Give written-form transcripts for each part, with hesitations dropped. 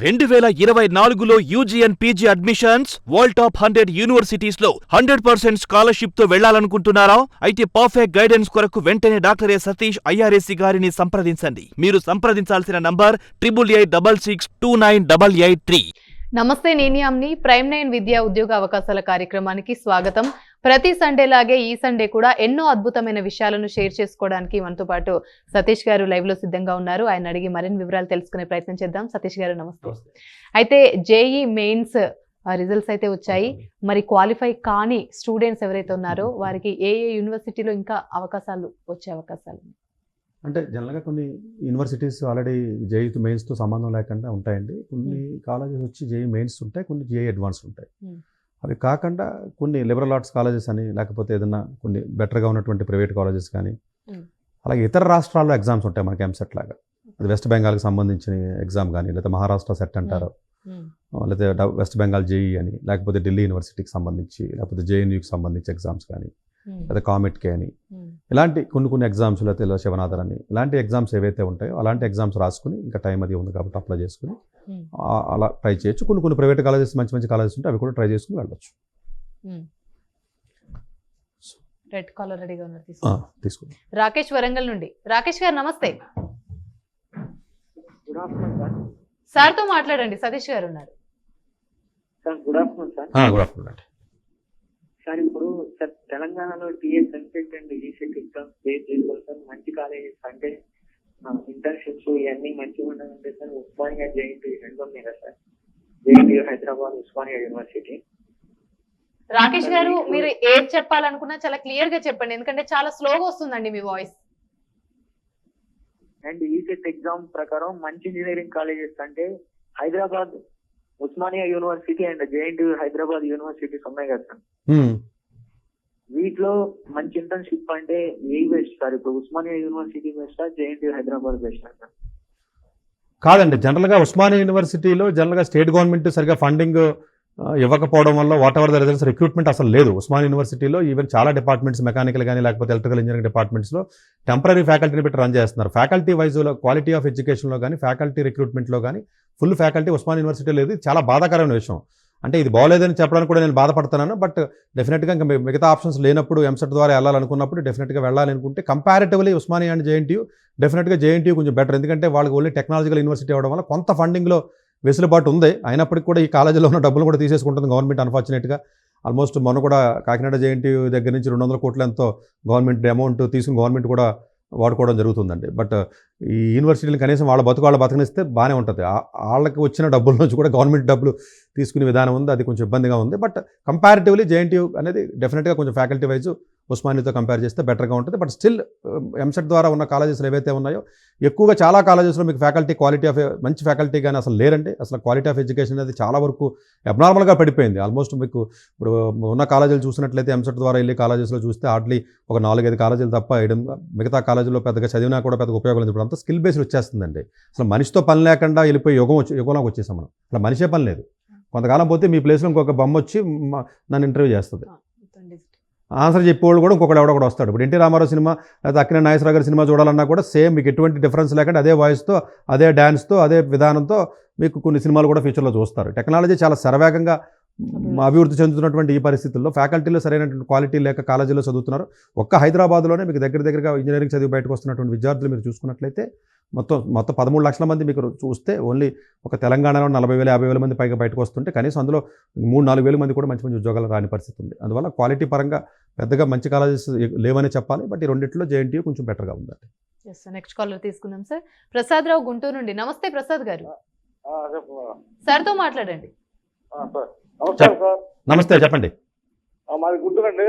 2024లో UG and PG admissions world top 100 universities లో 100% scholarship తో వెళ్లాలనుకుంటున్నారా? అయితే పర్ఫెక్ట్ గైడెన్స్ కొరకు వెంటనే డాక్టర్ సతీష్ ఐఆర్ఎస్సి గారిని సంప్రదించండి. మీరు సంప్రదించాల్సిన నంబర్ 8886629883. నమస్తే, నేను యామ్ని. ప్రైమ్ 9 విద్యా ఉద్యోగ అవకాశాల కార్యక్రమానికి స్వాగతం. ప్రతి సండే లాగే ఈ సండే కూడా ఎన్నో అద్భుతమైన విషయాలను షేర్ చేసుకోవడానికి మనతో పాటు సతీష్ గారు లైవ్ లో సిద్ధంగా ఉన్నారు. ఆయన అడిగి మరిన్ని వివరాలు తెలుసుకునే ప్రయత్నం చేద్దాం. సతీష్ గారు నమస్తే. అయితే జేఈ మెయిన్స్ రిజల్ట్స్ అయితే వచ్చాయి. మరి క్వాలిఫై కాని స్టూడెంట్స్ ఎవరైతే ఉన్నారో వారికి ఏ యూనివర్సిటీలో ఇంకా అవకాశాలు వచ్చే అవకాశాలు? అంటే జనరల్గా కొన్ని యూనివర్సిటీస్ ఆల్రెడీ జేఈ మెయిన్స్తో సంబంధం లేకుండా ఉంటాయండి. కొన్ని కాలేజెస్ వచ్చి జేఈ మెయిన్స్ ఉంటాయి, కొన్ని జేఈ అడ్వాన్స్ ఉంటాయి. అవి కాకుండా కొన్ని లిబరల్ ఆర్ట్స్ కాలేజెస్ అని, లేకపోతే ఏదైనా కొన్ని బెటర్గా ఉన్నటువంటి ప్రైవేట్ కాలేజెస్ కానీ, అలాగే ఇతర రాష్ట్రాల్లో ఎగ్జామ్స్ ఉంటాయి మనకి ఎంసెట్ లాగా. అది వెస్ట్ బెంగాల్కి సంబంధించిన ఎగ్జామ్ కానీ, లేకపోతే మహారాష్ట్ర సెట్ అంటారు, లేకపోతే వెస్ట్ బెంగాల్ జేఈ అని, లేకపోతే ఢిల్లీ యూనివర్సిటీకి సంబంధించి, లేకపోతే జేఎన్యూకి సంబంధించి ఎగ్జామ్స్ కానీ, లేదా కామెట్కే అని, ఇలాంటి కొన్ని ఎగ్జామ్స్, లేకపోతే శివనాథర్ అని, ఇలాంటి ఎగ్జామ్స్ ఏవైతే ఉంటాయో అలాంటి ఎగ్జామ్స్ రాసుకుని, ఇంకా టైం అది ఉంది కాబట్టి అప్లై చేసుకుని అలా ట్రై చేయొచ్చు. కొన్ని ప్రైవేట్ కాలేజెస్ మంచి కాలేజెస్ ఉంటే అవి కూడా ట్రై చేసుకుని వెళ్ళొచ్చు. రెడ్ కాలర్ రెడీగా ఉన్నారు, తీసుకోండి. రాకేష్ వరంగల్ నుండి. రాకేష్ గారు నమస్తే. సార్ తో మాట్లాడండి. సతీష్ గారు ఉన్నారు. Good afternoon sir. Good afternoon అండి. సార్ ఇప్పుడు సార్ తెలంగాణలో TS EAMCET and ECET exams base చేసుకోవాలి సార్. మంచి కాలేజెస్ అంటే ఇంటర్న్షిప్స్ ఇవన్నీ మంచిగా ఉండాలంటే సార్ ఉస్మానియా జేఎన్టీ రెండు ఉన్నాయి కదా sir. JNT Hyderabad, Osmania university. Rakesh గారు, మీరు ఏది చెప్పాలనుకున్నా చాలా క్లియర్ గా చెప్పండి, ఎందుకంటే చాలా స్లోగా వస్తుందండి మీ వాయిస్. అండ్ ఈసెట్ ఎగ్జామ్ ప్రకారం మంచి ఇంజనీరింగ్ కాలేజెస్ అంటే Hyderabad Osmania university and JNT Hyderabad universities ఉన్నాయి కదా సార్. వీటిలో మంచి ఇంటర్న్షిప్ అంటే ఏ బెస్ట్ సార్? ఇప్పుడు ఉస్మానియా యూనివర్సిటీ బెస్టా, జేఎన్టీ హైదరాబాద్ బెస్టా సార్? కాదండి, జనరల్గా ఉస్మానియా యూనివర్సిటీలో జనరల్గా స్టేట్ గవర్నమెంట్ సరిగా ఫండింగ్ ఇవ్వకపోవడం వల్ల what ever the results recruitment అసలు లేదు. ఉస్మానియా యూనివర్సిటీలో ఈవెన్ చాలా డిపార్ట్మెంట్స్, మెకానికల్ కానీ లేకపోతే ఎలక్ట్రికల్ ఇంజనీరింగ్ డిపార్ట్మెంట్స్లో టెంపరీ ఫ్యాకల్టీని పెట్టి రన్ చేస్తున్నారు. ఫ్యాకల్టీ వైజ్లో, క్వాలిటీ ఆఫ్ ఎడ్యుకేషన్లో కానీ, ఫ్యాకల్టీ రిక్రూట్మెంట్లో కానీ ఫుల్ ఫ్యాకల్టీ ఉస్మానియా యూనివర్సిటీ లేదు. చాలా బాధాకరమైన విషయం. అంటే ఇది బాగోలేదని చెప్పడానికి కూడా నేను బాధపడుతున్నాను. బట్ డెఫినెట్గా ఇంకా మిగతా ఆప్షన్స్ లేనప్పుడు, ఎంసెట్ ద్వారా వెళ్ళాలనుకున్నప్పుడు డెఫినెట్గా వెళ్ళాలనుకుంటే కంపారిటివ్లీ ఉస్మానియా అండ్ జేఎన్టీయూ, డెఫినెట్గా జేఎన్టీయూ కొంచెం బెటర్. ఎందుకంటే వాళ్ళకి ఓన్లీ టెక్నాలజికల్ యూనివర్సిటీ అవ్వడం వల్ల కొంత ఫండింగ్లో వెసులుబాటు ఉంది. అయినప్పటికీ కూడా ఈ కాలేజీలో ఉన్న డబ్బులు కూడా తీసేసుకుంటుంది గవర్నమెంట్ అన్ఫార్చునేట్గా. ఆల్మోస్ట్ మొన్న కూడా కాకినాడ జేఎన్టీయూ దగ్గర నుంచి 200 కోట్ల ఎంతో గవర్నమెంట్ అమౌంట్ తీసుకుని గవర్నమెంట్ కూడా వాడుకోవడం జరుగుతుందండి. బట్ ఈ యూనివర్సిటీలు కనీసం వాళ్ళ బతకనిస్తే బాగానే ఉంటుంది. వాళ్ళకి వచ్చిన డబ్బుల నుంచి కూడా గవర్నమెంట్ డబ్బులు తీసుకునే విధానం ఉంది, అది కొంచెం ఇబ్బందిగా ఉంది. బట్ కంపారిటివ్లీ జేఎన్టీయూ అనేది డెఫినెట్గా కొంచెం ఫ్యాకల్టీ వైజ్ ఉస్మానియాతో కంపేర్ చేస్తే బెటర్గా ఉంటుంది. బట్ స్టిల్ ఎంసెట్ ద్వారా ఉన్న కాలేజెస్లో ఏవైతే ఉన్నాయో ఎక్కువగా చాలా కాలేజెస్లో మీకు ఫ్యాకల్టీ క్వాలిటీ ఆఫ్ మంచి ఫ్యాకల్టీ కానీ అసలు లేరండి. అసలు క్వాలిటీ ఆఫ్ ఎడ్యుకేషన్ అనేది చాలా వరకు అబ్నార్మల్గా పడిపోయింది. ఆల్మోస్ట్ మీకు ఇప్పుడు ఉన్న కాలేజీలు చూసినట్లయితే ఎంసెట్ ద్వారా వెళ్ళి కాలేజెస్లో చూస్తే హార్డ్లీ ఒక 4-5 కాలేజీలు తప్ప మిగతా కాలేజీలో పెద్దగా చదివినా కూడా పెద్దగా ఉపయోగం లేదు. ఇప్పుడు అంతా స్కిల్ బేస్డ్ వచ్చేస్తుందండి. అసలు మనిషితో పని లేకుండా వెళ్ళిపోయి యుగంలోకి వచ్చేసాం మనం. అసలు మనిషే పని లేదు. కొంతకాలం పోతే మీ ప్లేస్లో ఇంకొక బొమ్మ వచ్చి నన్ను ఇంటర్వ్యూ చేస్తుంది. ఆన్సర్ చెప్పేవాళ్ళు కూడా ఇంకొకటి ఎవడో కూడా వస్తాడు. ఇప్పుడు ఎన్టీ రామారావు సినిమా లేదా అక్కినేని నాగేశ్వరరావు గారి సినిమా చూడాలన్నా కూడా సేమ్ మీకు ఎటువంటి డిఫరెన్స్ లేకుండా అదే వాయిస్తో, అదే డ్యాన్స్తో, అదే విధానంతో మీకు కొన్ని సినిమాలు కూడా ఫ్యూచర్లో చూస్తారు. టెక్నాలజీ చాలా శరవేగంగా అభివృద్ధి చెందుతున్నటువంటి ఈ పరిస్థితుల్లో ఫ్యాకల్టీలో సరైనటువంటి క్వాలిటీ లేక కాలేజీలో చదువుతున్నారు. ఒక్క హైదరాబాద్లోనే మీకు దగ్గరగా ఇంజనీరింగ్ చదివి బయటకు వస్తున్నటువంటి విద్యార్థులు మీరు చూసుకున్నట్లయితే మొత్తం 13 లక్షల మంది మీకు చూస్తే ఓన్లీ ఒక తెలంగాణలో 40,000-50,000 మంది పైగా బయటకు వస్తుంటే కనీసం అందులో 3-4 వేల మంది కూడా మంచి ఉద్యోగాలు రాని పరిస్థితి ఉంది. అందువల్ల క్వాలిటీ పరంగా పెద్దగా మంచి కాలేజెస్ లేవనే చెప్పాలి. బట్ ఈ రెండిట్లో జేఎన్టీయూ కొంచెం బెటర్గా ఉందండి. నెక్స్ట్ కాలర్ తీసుకుందాం సార్. ప్రసాద్ రావు గుంటూరు నుండి. నమస్తే ప్రసాద్ గారు. సార్తో మాట్లాడండి. నమస్తే, చెప్పండి. మాది గుంటూరు అండి.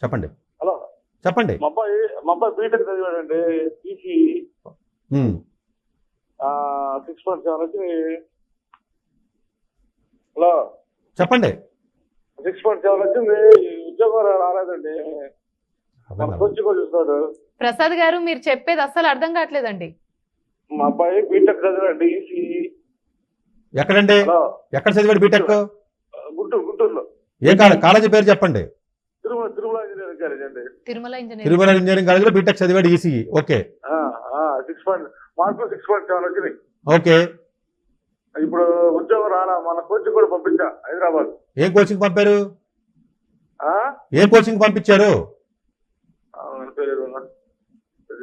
చెప్పండి. హలో, చెప్పండి. మా అబ్బాయి బీటెక్ చదివాడండి. ఈసీ 6.7 వచ్చి. హలో, చెప్పండి. 6.7 వచ్చింది. ఉద్యోగం రాలేదండి. చూస్తాడు. ప్రసాద్ గారు, మీరు చెప్పేది అస్సలు అర్థం కావట్లేదండి. మా అబ్బాయి బీటెక్ చదివాడండి. ఈసీ ఎక్కడండి? ఎక్కడ చదివాడు బీటెక్? గుంటూరులో. ఏ కాలేజీ పేరు చెప్పండి. తిరుమల ఇంజనీరింగ్ కాలేజ్ అండి. తిరుమల ఇంజనీరింగ్ కాలేజ్ లో బీటెక్ చదివాడు ఈసీఈ. ఓకే. మార్కులు 6.7 వచ్చినాయి. ఓకే. ఇప్పుడు ఉద్యోగం రాలా, మన కోచింగ్ కూడా పంపించా హైదరాబాద్. ఏం కోచింగ్ పంపారు? ఆ? ఏం కోచింగ్ పంపించారు? ఆయన పేరు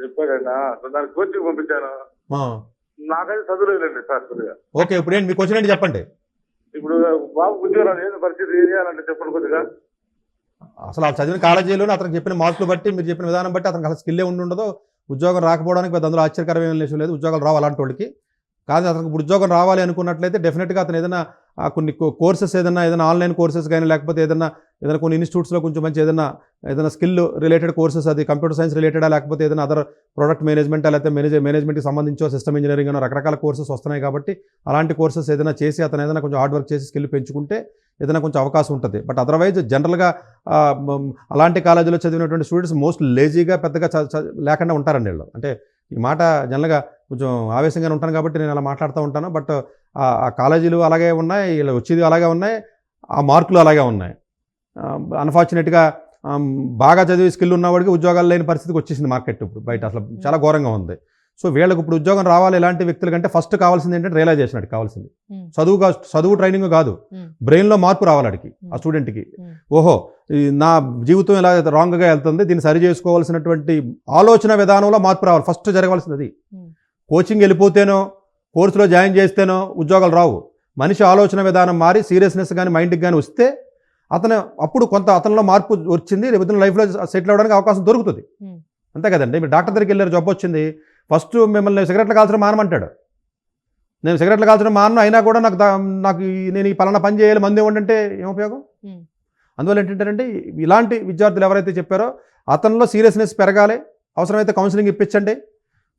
చెప్పాడన్నా, దానికి కోచింగ్ పంపించాను. నాకైతే చదువులేదండి సార్ కొద్దిగా. ఓకే, ఇప్పుడు ఏంటి మీ క్వశ్చన్ ఏంటి చెప్పండి. ఇప్పుడు బాబు ఉద్యోగం రాదు, ఏంది పరిస్థితి, ఏం చేయాలంటే చెప్పండి కొద్దిగా. అసలు ఆ చదివిన కాలేజీలోనే అతనికి చెప్పిన మార్కులు బట్టి, మీరు చెప్పిన విధానం బట్టి అతనికి అసలు స్కిల్లే ఉండదు. ఉద్యోగం రాకపోవడానికి పెద్ద అందులో ఆశ్చర్యకరమైన విషయం లేదు. ఉద్యోగాలు రావు అలాంటి వాళ్ళకి. కానీ అతనికి ఇప్పుడు ఉద్యోగం రావాలి అనుకున్నట్లయితే డెఫినెట్గా అతను ఏదైనా కొన్ని కోర్సెస్ ఏదైనా ఆన్లైన్ కోర్సెస్ కానీ, లేకపోతే ఏదైనా కొన్ని ఇన్స్టిట్యూట్స్లో కొంచెం మంచి ఏదైనా స్కిల్ రిలేటెడ్ కోర్సెస్, అది కంప్యూటర్ సైన్స్ రిలేటెడా, లేకపోతే ఏదైనా అదర్ ప్రొడక్ట్ మేనేజ్మెంట్, లేకపోతే మేనేజ్మెంట్కి సంబంధించో సిస్టమ్ ఇంజనీరింగ్ అనో రకరకాల కోర్సెస్ వస్తున్నాయి. కాబట్టి అలాంటి కోర్సెస్ ఏదైనా చేసి అతను ఏదైనా కొంచెం హార్డ్ వర్క్ చేసి స్కిల్ పెంచుకుంటే ఏదైనా కొంచెం అవకాశం ఉంటుంది. బట్ అదర్వైజ్ జనరల్గా అలాంటి కాలేజీలో చదివినటువంటి స్టూడెంట్స్ మోస్ట్ లేజీగా పెద్దగా లేకుండా ఉంటారండి వీళ్ళు. అంటే ఈ మాట జనరల్గా కొంచెం ఆవేశంగానే ఉంటాను కాబట్టి నేను అలా మాట్లాడుతూ ఉంటాను. బట్ ఆ కాలేజీలు అలాగే ఉన్నాయి, వీళ్ళు వచ్చేది అలాగే ఉన్నాయి, ఆ మార్కులు అలాగే ఉన్నాయి. అన్ఫార్చునేట్గా బాగా చదివి స్కిల్ ఉన్నవాడికి ఉద్యోగాలు లేని పరిస్థితికి వచ్చేసింది మార్కెట్ ఇప్పుడు బయట. అసలు చాలా ఘోరంగా ఉంది. సో వీళ్ళకి ఇప్పుడు ఉద్యోగం రావాలి ఇలాంటి వ్యక్తుల కంటే ఫస్ట్ కావాల్సింది ఏంటంటే రియలైజేషన్. అడిగి కావాల్సింది చదువు ట్రైనింగ్ కాదు, బ్రెయిన్లో మార్పు రావాలి అడిగి ఆ స్టూడెంట్కి. ఓహో, నా జీవితం ఇలా రాంగ్గా వెళ్తుంది, దీన్ని సరి చేసుకోవాల్సినటువంటి ఆలోచన విధానంలో మార్పు రావాలి. ఫస్ట్ జరగవలసింది అది. కోచింగ్ వెళ్ళిపోతేనో కోర్సులో జాయిన్ చేస్తేనో ఉద్యోగాలు రావు. మనిషి ఆలోచన విధానం మారి సీరియస్నెస్ కానీ మైండ్కి కానీ వస్తే అప్పుడు కొంత అతనిలో మార్పు వచ్చింది, రేపు లైఫ్లో సెటిల్ అవ్వడానికి అవకాశం దొరుకుతుంది. అంతే కదండి. మీరు డాక్టర్ దగ్గరికి వెళ్ళారు, జబ్బు వచ్చింది, ఫస్ట్ మిమ్మల్ని సిగరెట్లు కాల్చడం మానమంటాడు. నేను సిగరెట్లు కాల్చడం మానను, అయినా కూడా నాకు నేను ఈ పలానా పని చేయాలి, మందు ఇవ్వండి, ఏం ఉపయోగం? అందువల్ల ఏంటంటే ఇలాంటి విద్యార్థులు ఎవరైతే చెప్పారో అతనిలో సీరియస్నెస్ పెరగాలి. అవసరమైతే కౌన్సిలింగ్ ఇప్పించండి.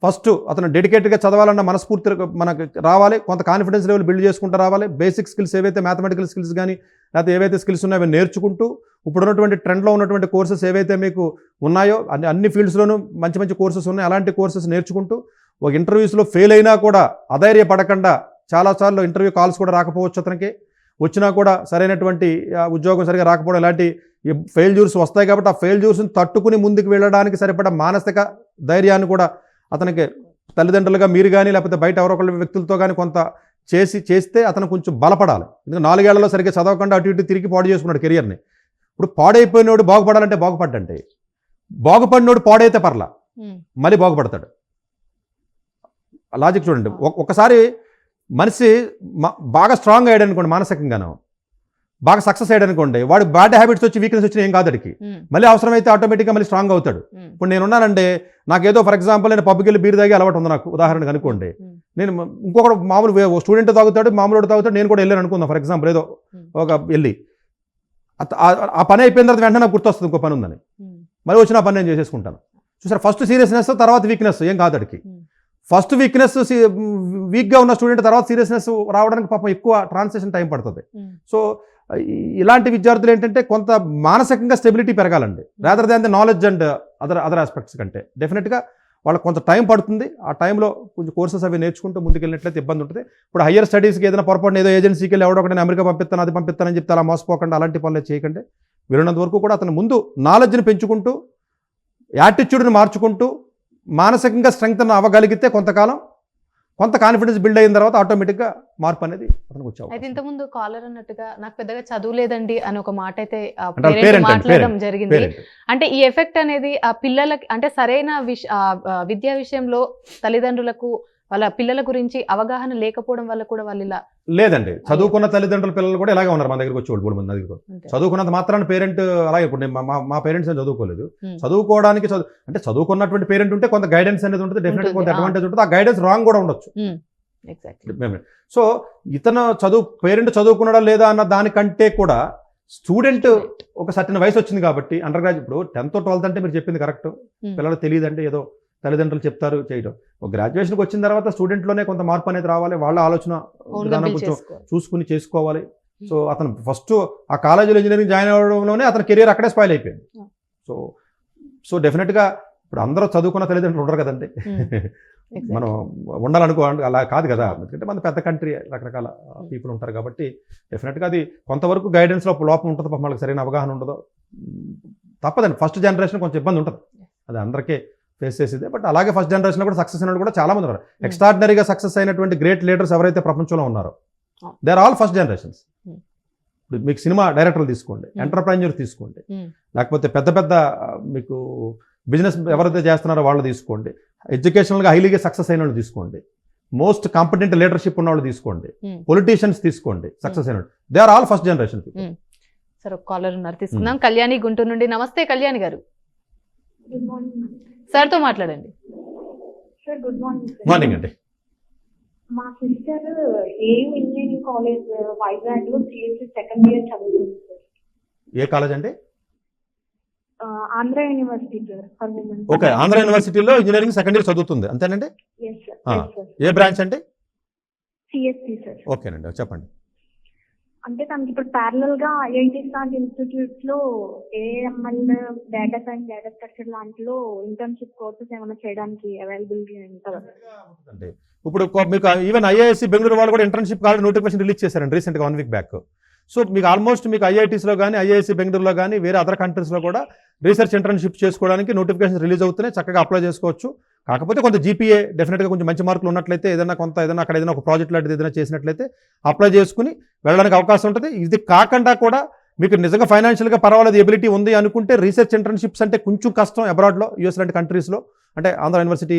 ఫస్ట్ అతను డెడికేటెడ్గా చదవాలన్న మనస్ఫూర్తి మనకు రావాలి. కొంత కాన్ఫిడెన్స్ లెవెల్ బిల్డ్ చేసుకుంటూ రావాలి. బేసిక్ స్కిల్స్ ఏవైతే మ్యాథమెటికల్ స్కిల్స్ కానీ లేకపోతే ఏవైతే స్కిల్స్ ఉన్నాయో అవి నేర్చుకుంటూ ఇప్పుడు ఉన్నటువంటి ట్రెండ్లో ఉన్నటువంటి కోర్సెస్ ఏవైతే మీకు ఉన్నాయో అన్ని ఫీల్డ్స్లోనూ మంచి మంచి కోర్సెస్ ఉన్నాయి. అలాంటి కోర్సెస్ నేర్చుకుంటూ ఒక ఇంటర్వ్యూస్లో ఫెయిల్ అయినా కూడా అధైర్యపడకుండా, చాలాసార్లు ఇంటర్వ్యూ కాల్స్ కూడా రాకపోవచ్చు అతనికి, వచ్చినా కూడా సరైనటువంటి ఉద్యోగం సరిగా రాకపోవడం, ఇలాంటి ఫెయిల్యూర్స్ వస్తాయి. కాబట్టి ఆ ఫెయిల్యూర్స్ని తట్టుకుని ముందుకు వెళ్ళడానికి సరిపడా మానసిక ధైర్యాన్ని కూడా అతనికి తల్లిదండ్రులుగా మీరు కానీ లేకపోతే బయట ఎవరొకళ్ళ వ్యక్తులతో కానీ కొంత చేస్తే అతను కొంచెం బలపడాలి. ఎందుకంటే 4 ఏళ్లలో సరిగ్గా చదవకుండా అటు ఇటు తిరిగి పాడు చేసుకున్నాడు కెరియర్ని. ఇప్పుడు పాడైపోయినోడు బాగుపడాలంటే బాగుపడ్డంటే, బాగుపడినోడు పాడైతే పర్లా మళ్ళీ బాగుపడతాడు. లాజిక్ చూడండి. ఒకసారి మనిషి బాగా స్ట్రాంగ్ అయ్యాడు అనుకోండి, మానసికంగాను బాగా సక్సెస్ అయ్యాడు అనుకోండి, వాడు బ్యాడ్ హ్యాబిట్స్ వచ్చి వీక్నెస్ వచ్చినా ఏం కాదు అడిగి, మళ్ళీ అవసరమైతే ఆటోమేటిక్గా మళ్ళీ స్ట్రాంగ్ అవుతాడు. ఇప్పుడు నేనున్నానంటే నాకేదో ఫర్ ఎగ్జాంపుల్ నేను పబ్కి వెళ్ళి బీర్ తాగి అలవాటు ఉంది నాకు, ఉదాహరణకు అనుకోండి. నేను ఇంకొకటి మామూలు స్టూడెంట్ తాగుతాడు, మామూలు తాగుతాడు, నేను కూడా వెళ్ళాను అనుకుందాం ఫర్ ఎగ్జాంపుల్, ఏదో ఒక వెళ్ళి ఆ పని అయిపోయిన తర్వాత వెంటనే నాకు గుర్తొస్తుంది ఇంకో పని ఉందని, మళ్ళీ వచ్చి నా పని నేను చేసేసుకుంటాను. చూసారు, ఫస్ట్ సీరియస్నెస్ తర్వాత వీక్నెస్ ఏం కాదు అడిగి. ఫస్ట్ వీక్గా ఉన్న స్టూడెంట్ తర్వాత సీరియస్నెస్ రావడానికి పాపం ఎక్కువ ట్రాన్సిషన్ టైం పడుతుంది. సో ఇలాంటి విద్యార్థులు ఏంటంటే కొంత మానసికంగా స్టెబిలిటీ పెరగాలండి, rather than the knowledge and other aspects కంటే. డెఫినెట్గా వాళ్ళకి కొంత టైం పడుతుంది. ఆ టైంలో కొంచెం కోర్సెస్ అవి నేర్చుకుంటూ ముందుకెళ్ళినట్లయితే ఇబ్బంది ఉంటుంది. ఇప్పుడు హయ్యర్ స్టడీస్కి ఏదైనా పొరపాటున ఏదో ఏజెన్సీకి వెళ్ళి ఎవడొకటి నేను అమెరికా పంపిస్తాను అది పంపిస్తానని చెప్తే అలా మోసపోకుండా అలాంటి పనులు చేయకండి. వీలున్నంత వరకు కూడా అతను ముందు నాలెడ్జ్ని పెంచుకుంటూ యాటిట్యూడ్ని మార్చుకుంటూ మానసికంగా స్ట్రెంగ్త్ అవ్వగలిగితే కొంతకాలం కొంత కాన్ఫిడెన్స్ బిల్డ్ అయిన తర్వాత ఆటోమేటిక్గా మార్పు అనేది అతనికి వచ్చే అయితే ఇంతకుముందు కాలర్ అన్నట్టుగా నాకు పెద్దగా చదువులేదండి అని ఒక మాట అయితే parent మాట్లాడడం జరిగింది. అంటే ఈ ఎఫెక్ట్ అనేది ఆ పిల్లలకి అంటే సరైన విద్యా విషయంలో తల్లిదండ్రులకు వాళ్ళ పిల్లల గురించి అవగాహన లేకపోవడం వల్ల కూడా వాళ్ళు ఇలా లేదండి. చదువుకున్న తల్లిదండ్రుల పిల్లలు కూడా ఇలాగే ఉన్నారు. మన దగ్గరికి వచ్చేవాళ్ళు 3 మంది దగ్గర చదువుకున్నంత మాత్రాన పేరెంట్ అలాగే. ఇప్పుడు మా పేరెంట్స్ ఏం చదువుకోలేదు, చదువుకోవడానికి అంటే చదువుకున్నటువంటి పేరెంట్ ఉంటే కొంత గైడెన్స్ అనేది ఉంటుంది, డెఫినెట్గా కొంత అడ్వాంటేజ్ ఉంటుంది. ఆ గైడెన్స్ రాంగ్ కూడా ఉండొచ్చు. సో ఇతను పేరెంట్ చదువుకున్నాడా లేదా అన్న దానికంటే కూడా స్టూడెంట్ ఒక సర్టెన్ వయసు వచ్చింది కాబట్టి అండర్ గ్రాడ్యుయేట్, ఇప్పుడు 10th 12th అంటే మీరు చెప్పింది కరెక్ట్, పిల్లలు తెలియదు అంటే ఏదో తల్లిదండ్రులు చెప్తారు చేయడం. ఒక గ్రాడ్యుయేషన్కి వచ్చిన తర్వాత స్టూడెంట్లోనే కొంత మార్పు అనేది రావాలి, వాళ్ళ ఆలోచన విధానం కొంచెం చూసుకుని చేసుకోవాలి. సో అతను ఫస్ట్ ఆ కాలేజీలో ఇంజనీరింగ్ జాయిన్ అవ్వడంలోనే అతని కెరీర్ అక్కడే స్పాయిల్ అయిపోయింది. సో డెఫినెట్గా ఇప్పుడు అందరూ చదువుకున్న తల్లిదండ్రులు ఉండరు కదండి, మనం ఉండాలనుకో అలా కాదు కదా. ఎందుకంటే మన పెద్ద కంట్రీ, రకరకాల పీపుల్ ఉంటారు కాబట్టి డెఫినెట్గా అది కొంతవరకు గైడెన్స్లో లోపం ఉంటుంది. మనకు సరైన అవగాహన ఉండదు, తప్పదండి. ఫస్ట్ జనరేషన్ కొంచెం ఇబ్బంది ఉంటుంది, అది అందరికీ ఫేస్ చేసేది. బట్ అలాగే ఫస్ట్ జనరేషన్లో కూడా సక్సెస్ అయిన కూడా చాలా మంది ఉన్నారు. ఎక్స్ట్రాడినరీగా సక్సెస్ అయినటువంటి గ్రేట్ లీడర్స్ ఎవరైతే ప్రపంచంలో ఉన్నారో they are all first generations. ఇప్పుడు మీకు సినిమా డైరెక్టర్లు తీసుకోండి, ఎంటర్ప్రైన్యూర్ తీసుకోండి, లేకపోతే పెద్ద పెద్ద మీకు బిజినెస్ ఎవరైతే చేస్తున్నారో వాళ్ళు తీసుకోండి, ఎడ్యుకేషనల్గా హైలీగా సక్సెస్ అయిన వాళ్ళు తీసుకోండి, మోస్ట్ కాంపిటెంట్ లీడర్షిప్ ఉన్న వాళ్ళు తీసుకోండి, పొలిటీషియన్స్ తీసుకోండి, సక్సెస్ అయిన they are all first generation. Sir ఒక కాలర్ ఉన్నారు, తీసుకుందాం. కళ్యాణి గుంటూరు నుండి. నమస్తే కళ్యాణి గారు, సార్ తో మాట్లాడండి. Sir good morning. మార్నింగ్ అండి. మా sister AM engineering college Vizag లో సిఎస్సి సెకండ్ ఇయర్ చదువుతుంది సార్. ఏ కాలేజ్ అండి? Andhra university sir for women. Okay, Andhra యూనివర్సిటీలో ఇంజనీరింగ్ సెకండ్ ఇయర్ చదువుతుంది అంతేనండి? yes sir. ఏ బ్రాంచ్ అండి? CSC sir. ఓకేనండి, చెప్పండి. అంటే తనకి ఇప్పుడు ప్యారలల్ గా ఐఐటి లాంటి ఇన్స్టిట్యూట్స్ లో AML, data science, data structure లాంటిలో ఇంటర్న్షిప్ కోర్సెస్ ఏమైనా చేయడానికి అవైలబిలిటీ ఉంటుందా? అంటే ఇప్పుడు మీకు ఈవెన్ ఐఐఎస్సి బెంగళూరు వాళ్ళు కూడా ఇంటర్న్షిప్ కావాలి నోటిఫికేషన్ రిలీజ్ చేశారండి రీసెంట్గా 1 వీక్ బ్యాక్. సో మీకు ఆల్మోస్ట్ మీకు ఐఐటీస్లో కానీ ఐఐఎస్సి బెంగళూరులో కానీ వేరే అదర్ కంట్రీస్లో కూడా రీసెర్చ్ ఇంటర్న్షిప్ చేసుకోవడానికి నోటిఫికేషన్ రిలీజ్ అవుతున్నాయి, చక్కగా అప్లై చేసుకోవచ్చు. కాకపోతే కొంత జీపీఏ డెఫినెట్గా కొంచెం మంచి మార్కులు ఉన్నట్లయితే ఏదైనా అక్కడ ఏదైనా ఒక ప్రాజెక్ట్ లాంటిది ఏదైనా చేసినట్లయితే అప్లై చేసుకుని వెళ్ళడానికి అవకాశం ఉంటుంది. ఇది కాకుండా కూడా మీకు నిజంగా ఫైనాన్షియల్గా పర్వాలేదు ఎబిలిటీ ఉంది అనుకుంటే రీసెర్చ్ ఇంటర్న్షిప్స్ అంటే కొంచెం కష్టం అబ్రాడ్లో, యూఎస్ లాంటి కంట్రీస్లో. అంటే ఆంధ్ర యూనివర్సిటీ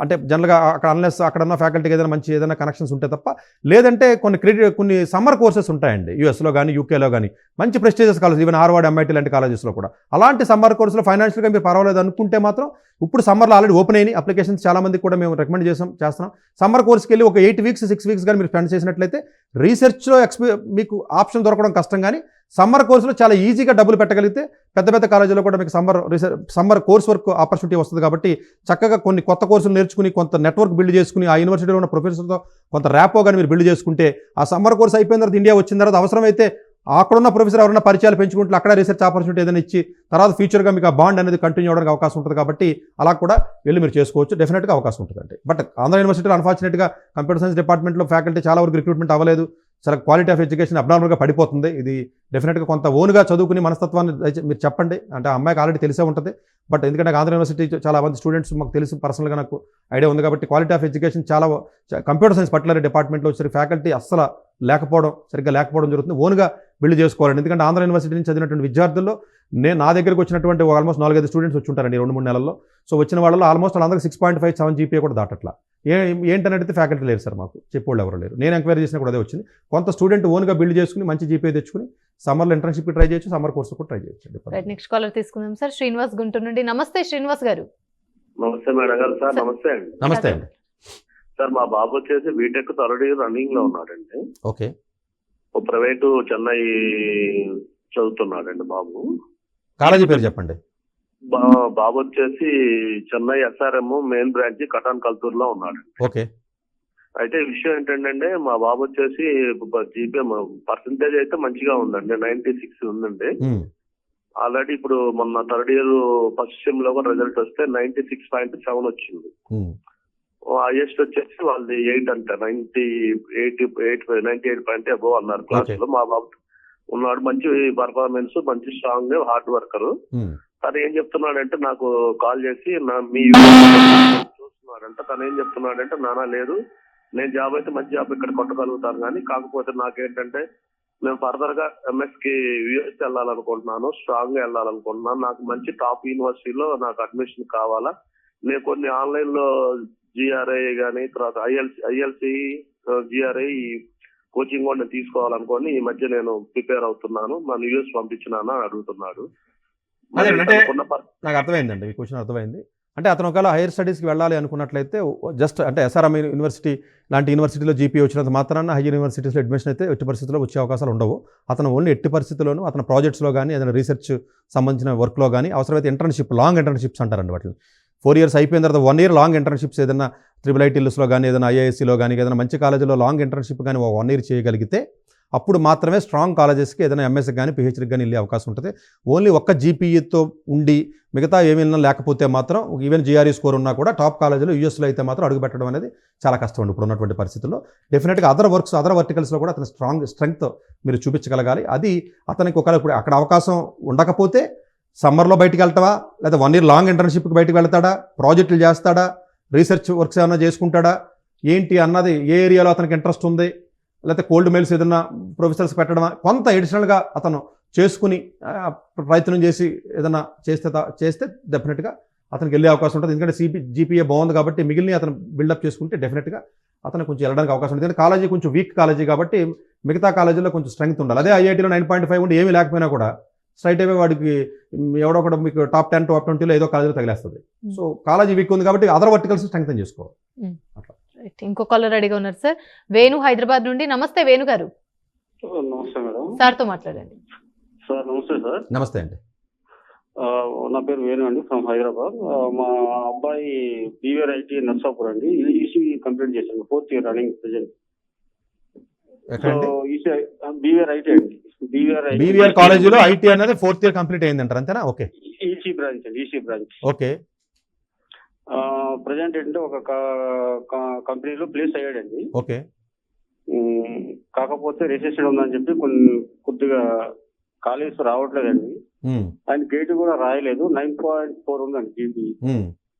అంటే జనరల్గా అక్కడ అన్లెస్ అక్కడ ఉన్న ఫ్యాకల్టీకి ఏదైనా కనెక్షన్స్ ఉంటే తప్ప, లేదంటే కొన్ని సమ్మర్ కోర్సెస్ ఉంటాయండి యూఎస్లో కానీ యూకేలో కానీ, మంచి prestigious college, even Harvard, MIT లాంటి కాలేజెస్లో కూడా. అలాంటి సమ్మర్ కోర్సులో ఫైనాన్షియల్గా మీరు పర్వాలేదు అనుకుంటే మాత్రం ఇప్పుడు సమ్మర్లో ఆల్రెడీ ఓపెన్ అయినాయి అప్లికేషన్స్, చాలా మందికి కూడా మేము రికమెండ్ చేస్తున్నాం. సమ్మర్ కోర్స్కి వెళ్ళి ఒక 8 వీక్స్ 6 వీక్స్ కానీ మీరు స్పెండ్ చేసినట్లయితే రీసెర్చ్లో మీకు ఆప్షన్ దొరకడం కష్టం, కానీ సమ్మర్ కోర్సులో చాలా ఈజీగా డబ్బులు పెట్టగలిగితే పెద్ద పెద్ద కాలేజీలో కూడా మీకు సమ్మర్ కోర్స్ వర్క్ ఆపర్చునిటీ వస్తుంది. కాబట్టి చక్కగా కొన్ని కొత్త కోర్సులు నేర్చుకుని కొంత నెట్వర్క్ బిల్డ్ చేసుకుని ఆ యూనివర్సిటీలో ఉన్న ప్రొఫెసర్తో కొంత ర్యాపో కానీ మీరు బిల్డ్ చేసుకుంటే ఆ సమ్మర్ కోర్స్ అయిపోయిన తర్వాత ఇండియా వచ్చిన తర్వాత అవసరమైతే అక్కడున్న ప్రొఫెసర్ ఎవరైనా పరిచయాలు పెంచుకుంటే అక్కడ రీసెర్చ్ ఆపర్చునిటీ ఏదైనా ఇచ్చి తర్వాత ఫ్యూచర్గా మీకు ఆ బాండ్ అనేది కంటిన్యూ అవ్వడానికి అవకాశం ఉంటుంది. కాబట్టి అలా కూడా వెళ్ళి మీరు చేసుకోవచ్చు, డెఫినెట్గా అవకాశం ఉంటుందండి. బట్ ఆంధ్ర యూనివర్సిటీలో అన్ఫార్చునేట్గా కంప్యూటర్ సైన్స్ డిపార్ట్మెంట్లో ఫ్యాకల్టీ చాలా వరకు రిక్రూట్మెంట్ అవ్వలేదు, చాలా క్వాలిటీ ఆఫ్ ఎడ్యుకేషన్ అబ్నార్మల్గా పడిపోతుంది. ఇది డెఫినెట్గా కొంత ఓన్గా చదువుకుని మనస్తత్వాన్ని మీరు చెప్పండి. అంటే ఆ అమ్మాయికి ఆల్రెడీ తెలిసే ఉంటుంది, బట్ ఎందుకంటే ఆంధ్ర యూనివర్సిటీ చాలా మంది స్టూడెంట్స్ మాకు తెలిసి పర్సనల్గా నాకు ఐడియా ఉంది. కాబట్టి క్వాలిటీ ఆఫ్ ఎడ్యుకేషన్ చాలా కంప్యూటర్ సైన్స్ పర్టికులర్ డిపార్ట్మెంట్లో వచ్చి ఫ్యాకల్టీ అస్సలు సరిగ్గా లేకపోవడం జరుగుతుంది. ఓన్గా బిల్డ్ చేసుకోవాలండి. ఎందుకంటే ఆంధ్ర యూనివర్సిటీ నుంచి చదివినటువంటి విద్యార్థుల్లో నా దగ్గరకు వచ్చినటువంటి ఆల్మోస్ట్ 4-5 స్టూడెంట్స్ వచ్చి ఉంటారండి 2-3 నెలల్లో. సో వచ్చిన వాళ్ళలో ఆల్మోస్ట్ వాళ్ళందరికీ 6.57 జీపీఏ కూడా దాటట్లా. ఏంటని అడిగితే ఫ్యాకల్టీ లేరు సార్, మాకు చెప్పేవాళ్ళు ఎవరు లేరు. నేను ఎంక్వైరీ చేసినా కూడా అదే వచ్చింది. కొంత స్టూడెంట్ ఓన్గా బిల్డ్ చేసుకుని మంచి జీపీఏ తెచ్చుకుని సమ్మర్లో ఇంటర్న్షిప్ ట్రై చేయొచ్చు, సమ్మర్ కోర్సు కూడా ట్రై చేయొచ్చు. నెక్స్ట్ కాలర్ తీసుకుందాం సార్. శ్రీనివాస్ గుంటూరు నుండి. నమస్తే శ్రీనివాస్ గారు. నమస్తే మేడం గారు. సార్ నమస్తే అండి. నమస్తే అండి. సార్ మా బాబు వచ్చేసి బీటెక్ థర్డ్ ఇయర్ రన్నింగ్ లో ఉన్నాడండి. ఓకే. ఓ ప్రైవేటు చెన్నై చదువుతున్నాడండి బాబు. కాలేజీ పేరు చెప్పండి. బాబు వచ్చేసి చెన్నై SRM మెయిన్ బ్రాంచ్ కటాన్ కల్తూరులో ఉన్నాడు. ఓకే. అయితే విషయం ఏంటంటే మా బాబు వచ్చేసి జీపీఏ పర్సంటేజ్ అయితే మంచిగా ఉందండి, 96 ఉందండి. ఆల్రెడీ ఇప్పుడు మొన్న థర్డ్ ఇయర్ ఫస్ట్ సెమ్ లో కూడా రిజల్ట్ వస్తే 96.7 వచ్చింది. హైయెస్ట్ వచ్చేసి వాళ్ళది 8 అంట, 98 అబోవ్ అన్నారు క్లాస్ లో. మా బాబు ఉన్నాడు, మంచి పర్ఫార్మెన్స్, మంచి స్ట్రాంగ్ హార్డ్ వర్కర్. తను ఏం చెప్తున్నాడంటే నాకు కాల్ చేసి మీ చూస్తున్నాడంట. తను ఏం చెప్తున్నాడంటే నానా లేదు, నేను జాబ్ అయితే మంచి జాబ్ ఇక్కడ కొట్టగలుగుతాను, కానీ కాకపోతే నాకేంటంటే నేను ఫర్దర్ గా MS కి US వెళ్ళాలనుకుంటున్నాను, స్ట్రాంగ్ గా వెళ్ళాలనుకుంటున్నాను, నాకు మంచి టాప్ యూనివర్సిటీలో నాకు అడ్మిషన్ కావాలా, నేను కొన్ని ఆన్లైన్ లో GRI కానీ తర్వాత ILC GRI కోచింగ్ కూడా తీసుకోవాలనుకోని ఈ మధ్య నేను ప్రిపేర్ అవుతున్నాను, నన్ను US పంపించినానా అడుగుతున్నాడు. నాకు అర్థమైందండి, ఈ క్వశ్చన్ అర్థమైంది. అంటే అతను ఒకవేళ హైయర్ స్టడీస్కి వెళ్ళాలి అనుకున్నట్లయితే జస్ట్ అంటే SRM యూనివర్సిటీ లాంటి యూనివర్సిటీలో జీపీఏ వచ్చినంత మాత్రాన హైయర్ యూనివర్సిటీస్లో అడ్మిషన్ అయితే ఎట్టి పరిస్థితుల్లో వచ్చే అవకాశాలు ఉండవు. అతను ఓన్లీ ఎట్టి పరిస్థితుల్లోనూ అతను ప్రాజెక్ట్స్లో కానీ ఏదైనా రీసెర్చ్ సంబంధించిన వర్క్లో కానీ అవసరమైతే ఇంటర్న్షిప్, లాంగ్ ఇంటర్న్షిప్స్ అంటారండి వాటిని. 4 ఇయర్స్ అయిపోయిన తర్వాత 1 ఇయర్ లాంగ్ ఇంటర్న్షిప్స్ ఏదైనా IITలో కానీ ఏదైనా IISCలో కానీ ఏదైనా మంచి కాలేజీలో లాంగ్ ఇంటర్న్షిప్ కానీ 1 ఇయర్ చేయగలిగితే అప్పుడు మాత్రమే స్ట్రాంగ్ కాలేజెస్కి ఏదైనా ఎంఎస్కి కానీ PhDకి కానీ వెళ్ళే అవకాశం ఉంటుంది. ఓన్లీ ఒక్క జీపీఈతో ఉండి మిగతా ఏమైనా లేకపోతే మాత్రం ఈవెన్ GRE స్కోర్ ఉన్నా కూడా టాప్ కాలేజీలో USలో అయితే మాత్రం అడుగు పెట్టడం అనేది చాలా కష్టం అండి ఇప్పుడు ఉన్నటువంటి పరిస్థితుల్లో. డెఫినెట్గా అదర్ వర్టికల్స్లో కూడా అతని స్ట్రెంగ్త్ మీరు చూపించగలగాలి. అది అతనికి ఒకవేళ ఇప్పుడు అక్కడ అవకాశం ఉండకపోతే సమ్మర్లో బయటికి వెళ్తావా, లేదా 1 year లాంగ్ ఇంటర్న్షిప్కి బయటకు వెళ్తాడా, ప్రాజెక్టులు చేస్తాడా, రీసెర్చ్ వర్క్స్ ఏమైనా చేసుకుంటాడా, ఏంటి అన్నది, ఏ ఏరియాలో అతనికి ఇంట్రెస్ట్ ఉంది, లేకపోతే కోల్డ్ మెయిల్స్ ఏదైనా ప్రొఫెసర్స్ పెట్టడమా, కొంత ఎడిషనల్గా అతను చేసుకుని ప్రయత్నం చేసి ఏదైనా చేస్తే డెఫినెట్గా అతనికి వెళ్ళే అవకాశం ఉంటుంది. ఎందుకంటే జీపీఏ బాగుంది కాబట్టి మిగిలిన అతను బిల్డప్ చేసుకుంటే డెఫినెట్గా అతను కొంచెం వెళ్ళడానికి అవకాశం ఉంటుంది. ఎందుకంటే కాలేజీ కొంచెం వీక్ కాలేజీ కాబట్టి మిగతా కాలేజీలో కొంచెం స్ట్రెంగ్త్ ఉండాలి. అదే ఐఐటీలో 9.5 ఉండి ఏమీ లేకపోయినా కూడా స్ట్రైట్ అవే వాడికి ఎవడో కూడా మీకు టాప్ 10 టాప్ 20లో ఏదో కాలేజీలో తగిలేస్తుంది. సో కాలేజీ వీక్ ఉంది కాబట్టి అదర్ వర్టికల్స్ స్ట్రెంగ్తన్ చేసుకోవాలి. అట్లా. ఇంకో కాలర్ రెడీగా ఉన్నారు సార్. వేణు హైదరాబాద్ నుండి. నమస్తే వేణు గారు. నమస్తే మేడం. సార్తో మాట్లాడండి. సార్ నమస్తే సార్. నమస్తే అండి. నా పేరు వేణు అండి, ఫ్రమ్ హైదరాబాద్. మా అబ్బాయి బీవీఆర్ ఐటీ నర్సాపూర్ అండి, ఈసీ కంప్లీట్ చేశాను, 4th year running present. BVR IT అండి, బీవీఆర్ కాలేజీలో ఐటీ అనేది 4th year కంప్లీట్ అయిందంటారు అంతేనా? ఓకే. ఈసీ బ్రాంచ్ అండి, ఈసీ బ్రాంచ్. ఓకే. ప్రజెంట్ ఏంటంటే ఒక కంపెనీలో ప్లేస్ అయ్యాడండి. ఓకే. కాకపోతే రిసెషన్ ఉందని చెప్పి కొద్దిగా కాలేజ్ రావట్లేదండి. ఆయన గేట్ కూడా రాయలేదు. 9.4 ఉందండి జీబీ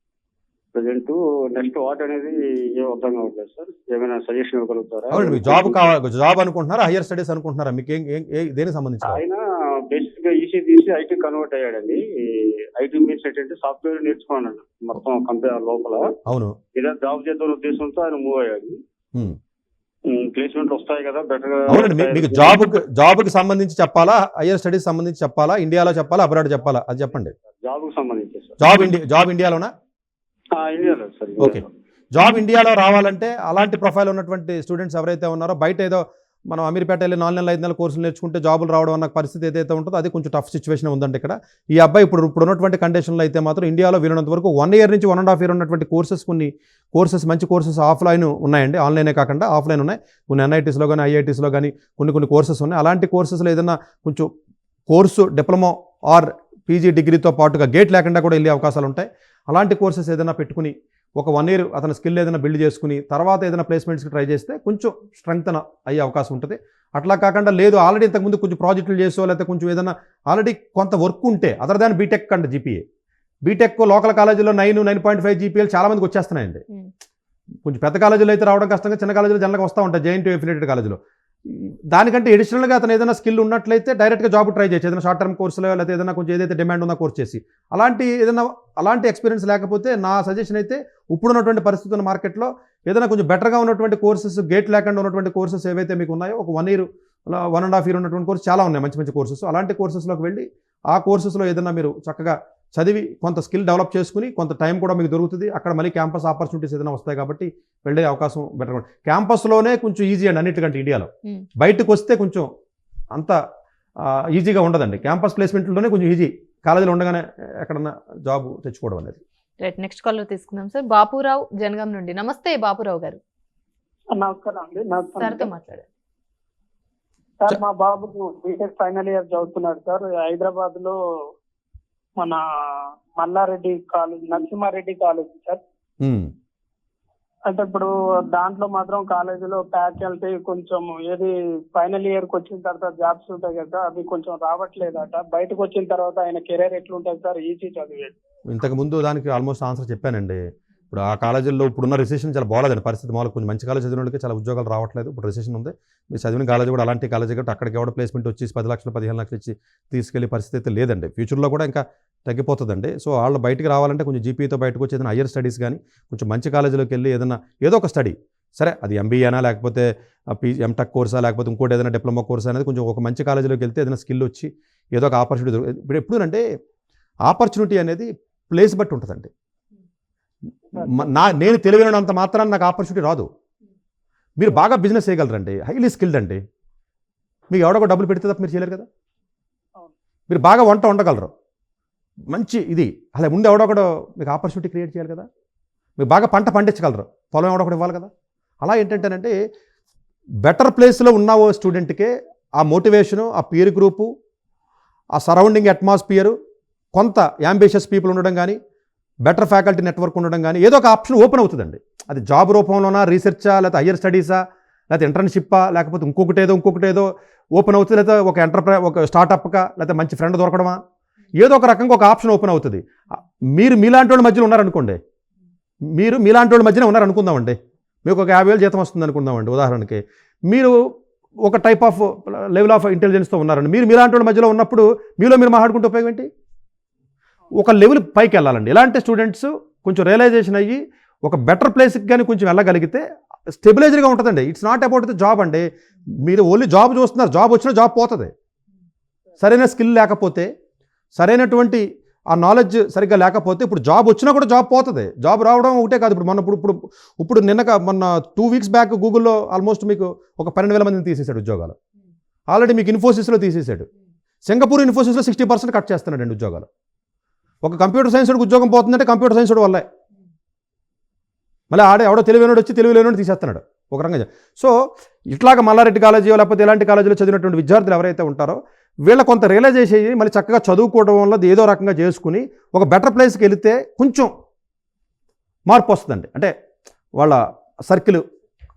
ప్రజెంట్. నెక్స్ట్ వాట్ అనేది ఏం అర్థం కావట్లేదు సార్, ఏమైనా సజెషన్ ఇవ్వగలుగుతారా? జాబ్ కావాలి, జాబ్ అనుకుంటున్నారా, హైయర్ స్టడీస్ అనుకుంటున్నారా, మీకు దేనికి సంబంధించి? ఆయన బేసిక్ గా ఈసీ తీసి ఐటీ కన్వర్ట్ అయ్యాడండి. ఐటీ మీన్స్ ఏంటంటే సాఫ్ట్వేర్ నేర్చుకున్నాడు మొత్తం కంపెనీ లోపల. అవును. ఏదైనా జాబ్ చేద్దాం ఉద్దేశంతో ఆయన మూవ్ అయ్యాడు. ప్లేస్మెంట్ వస్తాయి కదా బెటర్ గా. అవునండి, మీకు జాబ్ కి సంబంధించి చెప్పాలా, హైయర్ స్టడీస్ సంబంధించి చెప్పాలా, ఇండియాలో చెప్పాలా, అబ్రాడ్ చెప్పాలా, అది చెప్పండి. జాబ్ కి సంబంధించి జాబ్ ఇండియాలోనా? ఇండియాలో సార్. ఓకే. జాబ్ ఇండియాలో రావాలంటే అలాంటి ప్రొఫైల్ ఉన్నటువంటి స్టూడెంట్స్ ఎవరైతే ఉన్నారో, బయట ఏదో మనం అమీర్పేట వెళ్ళి 4 నెలలు 5 నెలల కోర్సులు నేర్చుకుంటే జాబులు రావడం అన్న పరిస్థితి ఏదైతే ఉంటుందో అది కొంచెం టఫ్ సిచ్యువేషన్ ఉందండి ఇక్కడ. ఈ అబ్బాయి ఇప్పుడు ఉన్నటువంటి కండిషన్లో అయితే మాత్రం ఇండియాలో వీలున్నంత వరకు 1 year నుంచి 1.5 year ఉన్నటువంటి కొన్ని కోర్సెస్ మంచి కోర్సెస్ ఆఫ్లైన్ ఉన్నాయండి, ఆన్లైనే కాకుండా ఆఫ్లైన్ ఉన్నాయి. కొన్ని ఎన్ఐటీస్లో కానీ ఐఐటీస్లో కానీ కొన్ని కోర్సెస్ ఉన్నాయి. అలాంటి కోర్సెస్లో ఏదైనా కొంచెం కోర్సు డిప్లొమా ఆర్ పీజీ డిగ్రీతో పాటుగా గేట్ లేకుండా కూడా వెళ్ళే అవకాశాలు ఉంటాయి. అలాంటి కోర్సెస్ ఏదైనా పెట్టుకుని ఒక 1 year అతని స్కిల్ ఏదైనా బిల్డ్ చేసుకుని తర్వాత ఏదైనా ప్లేస్మెంట్స్కి ట్రై చేస్తే కొంచెం స్ట్రెంగ్తన్ అయ్యే అవకాశం ఉంటుంది. అట్లా కాకుండా లేదు ఆల్రెడీ ఇంతకుముందు కొంచెం ప్రాజెక్టులు చేసో లేకపోతే కొంచెం ఏదైనా ఆల్రెడీ కొంత వర్క్ ఉంటే అదర్ దాన్ బీటెక్ అండి జీపీఏ. బీటెక్ లోకల్ కాలేజీలో 9.5 జీపీఎల్ చాలా మందికి వచ్చేస్తున్నాయండి. కొంచెం పెద్ద కాలేజీలో అయితే రావడం కష్టంగా, చిన్న కాలేజీలో జనరల్గా వస్తూ ఉంటాయి, జేఎన్టీయూ ఎఫిలియేటెడ్ కాలేజీలో. దానికంటే అడిషనల్గా అతను ఏదైనా స్కిల్ ఉన్నట్లయితే డైరెక్ట్గా జాబ్ ట్రై చేయొచ్చు, ఏదైనా షార్ట్ టర్మ్ కోర్సులో లేకపోతే ఏదైనా కొంచెం ఏదైతే డిమాండ్ ఉందో కోర్స్ చేసి. అలాంటి ఎక్స్పీరియన్స్ లేకపోతే నా సజెషన్ అయితే ఇప్పుడున్నటువంటి పరిస్థితి ఉన్న మార్కెట్లో ఏదైనా కొంచెం బెటర్గా ఉన్నటువంటి కోర్సెస్, గేట్ లేకుండా ఉన్నటువంటి కోర్సెస్ ఏవైతే మీకు ఉన్నాయో, ఒక 1 year 1.5 year ఉన్నటువంటి కోర్సు చాలా ఉన్నాయి, మంచి కోర్సెస్. అలాంటి కోర్సెస్లోకి వెళ్ళి ఆ కోర్సెస్లో ఏదైనా మీరు చక్కగా చదివి కొంత స్కిల్ డెవలప్ చేసుకుని కొంత టైం కూడా మీకు దొరుకుతుంది. అక్కడ మళ్ళీ క్యాంపస్ ఆపర్చునిటీస్ ఏదైనా వస్తాయి కాబట్టి వెళ్ళే అవకాశం బెటర్గా ఉంటుంది. క్యాంపస్లోనే కొంచెం ఈజీ అండి అన్నిటికంటే ఇండియాలో. బయటకు వస్తే కొంచెం అంత ఈజీగా ఉండదండి. క్యాంపస్ ప్లేస్మెంట్లోనే కొంచెం ఈజీ, కాలేజీలో ఉండగానే ఎక్కడన్నా జాబ్ తెచ్చుకోవడం అనేది. రైట్, నెక్స్ట్ కాలర్ తీసుకుందాం సార్. బాపురావు జనగాం నుండి. నమస్తే బాపురావు గారు. నమస్కారం అండి. సార్తో మాట్లాడారు సార్. మా బాబు బీటెక్ ఫైనల్ ఇయర్ చదువుతున్నాడు సార్. హైదరాబాద్ లో మన Mallareddy college, Narasimhareddy college sir. అంటే ఇప్పుడు దాంట్లో మాత్రం కాలేజీలో ఫ్యాకల్టీ కొంచెం ఏది ఫైనల్ ఇయర్ కి వచ్చిన తర్వాత జాబ్స్ ఉంటాయి కదా, అవి కొంచెం రావట్లేదట. బయటకు వచ్చిన తర్వాత ఆయన కెరీర్ ఎట్లుంటుంది సార్ ఈసీ చదివేది? ఇంతకు ముందు దానికి ఆల్మోస్ట్ ఆన్సర్ చెప్పానండి. ఇప్పుడు ఆ కాలేజీల్లో ఇప్పుడున్న రిసెషన్ చాలా బాగాలేదండి పరిస్థితి. మామూలు కొంచెం మంచి కాలేజ్ చదివిన వాళ్ళకి చాలా ఉద్యోగాలు రావట్లేదు. ఇప్పుడు రిసెషన్ ఉంది. మీరు చదివిన కాలేజీ కూడా అలాంటి కాలేజీ కాబట్టి అక్కడికి ఎవడ ప్లేస్మెంట్ వచ్చి 10 లక్షలు 15 లక్షలు ఇచ్చి తీసుకెళ్లే పరిస్థితి అయితే లేదండి. ఫ్యూచర్లో కూడా ఇంకా తగ్గిపోతుందండి. సో వాళ్ళు బయటికి రావాలంటే కొంచెం జీపీతో బయటకు వచ్చి ఏదైనా హైయర్ స్టడీస్ కానీ కొంచెం మంచి కాలేజీలోకి వెళ్ళి ఏదో ఒక స్టడీ, సరే అది ఎంబీఏనా లేకపోతే ఎంటెక్ కోర్సా లేకపోతే ఇంకోటి ఏదైనా డిప్లొమా కోర్స్ అనేది కొంచెం ఒక మంచి కాలేజీలోకి వెళ్తే ఏదైనా స్కిల్ వచ్చి ఏదో ఒక ఆపర్చునిటీ ఇప్పుడు ఎప్పుడంటే ఆపర్చునిటీ అనేది ప్లేస్ బట్టి ఉంటుందండి. నేను తెలివినంత మాత్రాన్ని నాకు ఆపర్చునిటీ రాదు. మీరు బాగా బిజినెస్ చేయగలరండి, హైలీ స్కిల్డ్ అండి, మీకు ఎవడో డబ్బులు పెడితే తప్ప మీరు చేయలేరు కదా. మీరు బాగా వంట వండగలరు, మంచి ఇది, అలా ముందు ఎవడొకడో మీకు ఆపర్చునిటీ క్రియేట్ చేయాలి కదా. మీరు బాగా పంట పండించగలరు, పొలం ఎవడొకటి ఇవ్వాలి కదా. అలా ఏంటంటేనంటే బెటర్ ప్లేస్లో ఉన్న ఓ స్టూడెంట్కే ఆ మోటివేషను, ఆ పీర్ గ్రూపు, ఆ సరౌండింగ్ అట్మాస్ఫియరు, కొంత యాంబిషియస్ పీపుల్ ఉండడం కానీ, బెటర్ ఫ్యాకల్టీ నెట్వర్క్ ఉండడం కానీ ఏదో ఒక ఆప్షన్ ఓపెన్ అవుతుందండి. అది జాబ్ రూపంలోనా, రీసెర్చా, లేకపోతే హయ్యర్ స్టడీసా, లేకపోతే ఇంటర్న్షిప్పా, లేకపోతే ఇంకొకటి ఏదో ఓపెన్ అవుతుంది, లేదా ఒక ఒక స్టార్టప్కా, లేకపోతే మంచి ఫ్రెండ్ దొరకడమా, ఏదో ఒక రకంగా ఒక ఆప్షన్ ఓపెన్ అవుతుంది. మీరు మీలాంటి వాళ్ళ మధ్యలో ఉన్నారనుకోండి, మీరు మీలాంటి వాళ్ళ మధ్యనే ఉన్నారనుకుందామండి, మీకు ఒక 50,000 జీతం వస్తుంది అనుకుందామండి ఉదాహరణకి, మీరు ఒక టైప్ ఆఫ్ లెవెల్ ఆఫ్ ఇంటెలిజెన్స్తో ఉన్నారండి, మీరు మీలాంటి వాళ్ళ మధ్యలో ఉన్నప్పుడు మీలో మీరు మాట్లాడుకుంటే ఉపయోగం ఏంటి? ఒక లెవెల్ పైకి వెళ్ళాలండి. ఇలాంటి స్టూడెంట్స్ కొంచెం రియలైజేషన్ అయ్యి ఒక బెటర్ ప్లేస్కి కానీ కొంచెం వెళ్ళగలిగితే స్టెబిలైజర్గా ఉంటుందండి. It's not about the job అండి. మీరు ఓన్లీ జాబ్ చూస్తున్నారు, జాబ్ వచ్చినా జాబ్ పోతుంది. సరైన స్కిల్ లేకపోతే, సరైనటువంటి ఆ నాలెడ్జ్ సరిగ్గా లేకపోతే ఇప్పుడు జాబ్ వచ్చినా కూడా జాబ్ పోతుంది. జాబ్ రావడం ఒకటే కాదు, ఇప్పుడు మొన్న 2 weeks బ్యాక్ గూగుల్లో ఆల్మోస్ట్ మీకు ఒక 12,000 మందిని తీసేశాడు ఉద్యోగాలు. ఆల్రెడీ మీకు ఇన్ఫోసిస్లో తీసేశాడు. సింగపూర్ ఇన్ఫోసిస్లో 60% కట్ చేస్తున్నాడండి ఉద్యోగాలు. ఒక కంప్యూటర్ సైన్స్ వాడికి ఉద్యోగం పోతుందంటే కంప్యూటర్ సైన్స్ వాడు వల్లే. మళ్ళీ ఎవడో తెలివైనోడు వచ్చి తెలివిలేనోడు తీసేస్తున్నాడు ఒక రకంగా. సో ఇట్లాగ మల్లారెడ్డి కాలేజీ లేకపోతే ఇలాంటి కాలేజీలో చదివినటువంటి విద్యార్థులు ఎవరైతే ఉంటారో వీళ్ళ కొంత రియలైజేషన్ అయ్యి మళ్ళీ చక్కగా చదువుకోవడం వల్ల ఏదో రకంగా చేసుకుని ఒక బెటర్ ప్లేస్కి వెళితే కొంచెం మార్పు వస్తుందండి. అంటే వాళ్ళ circle,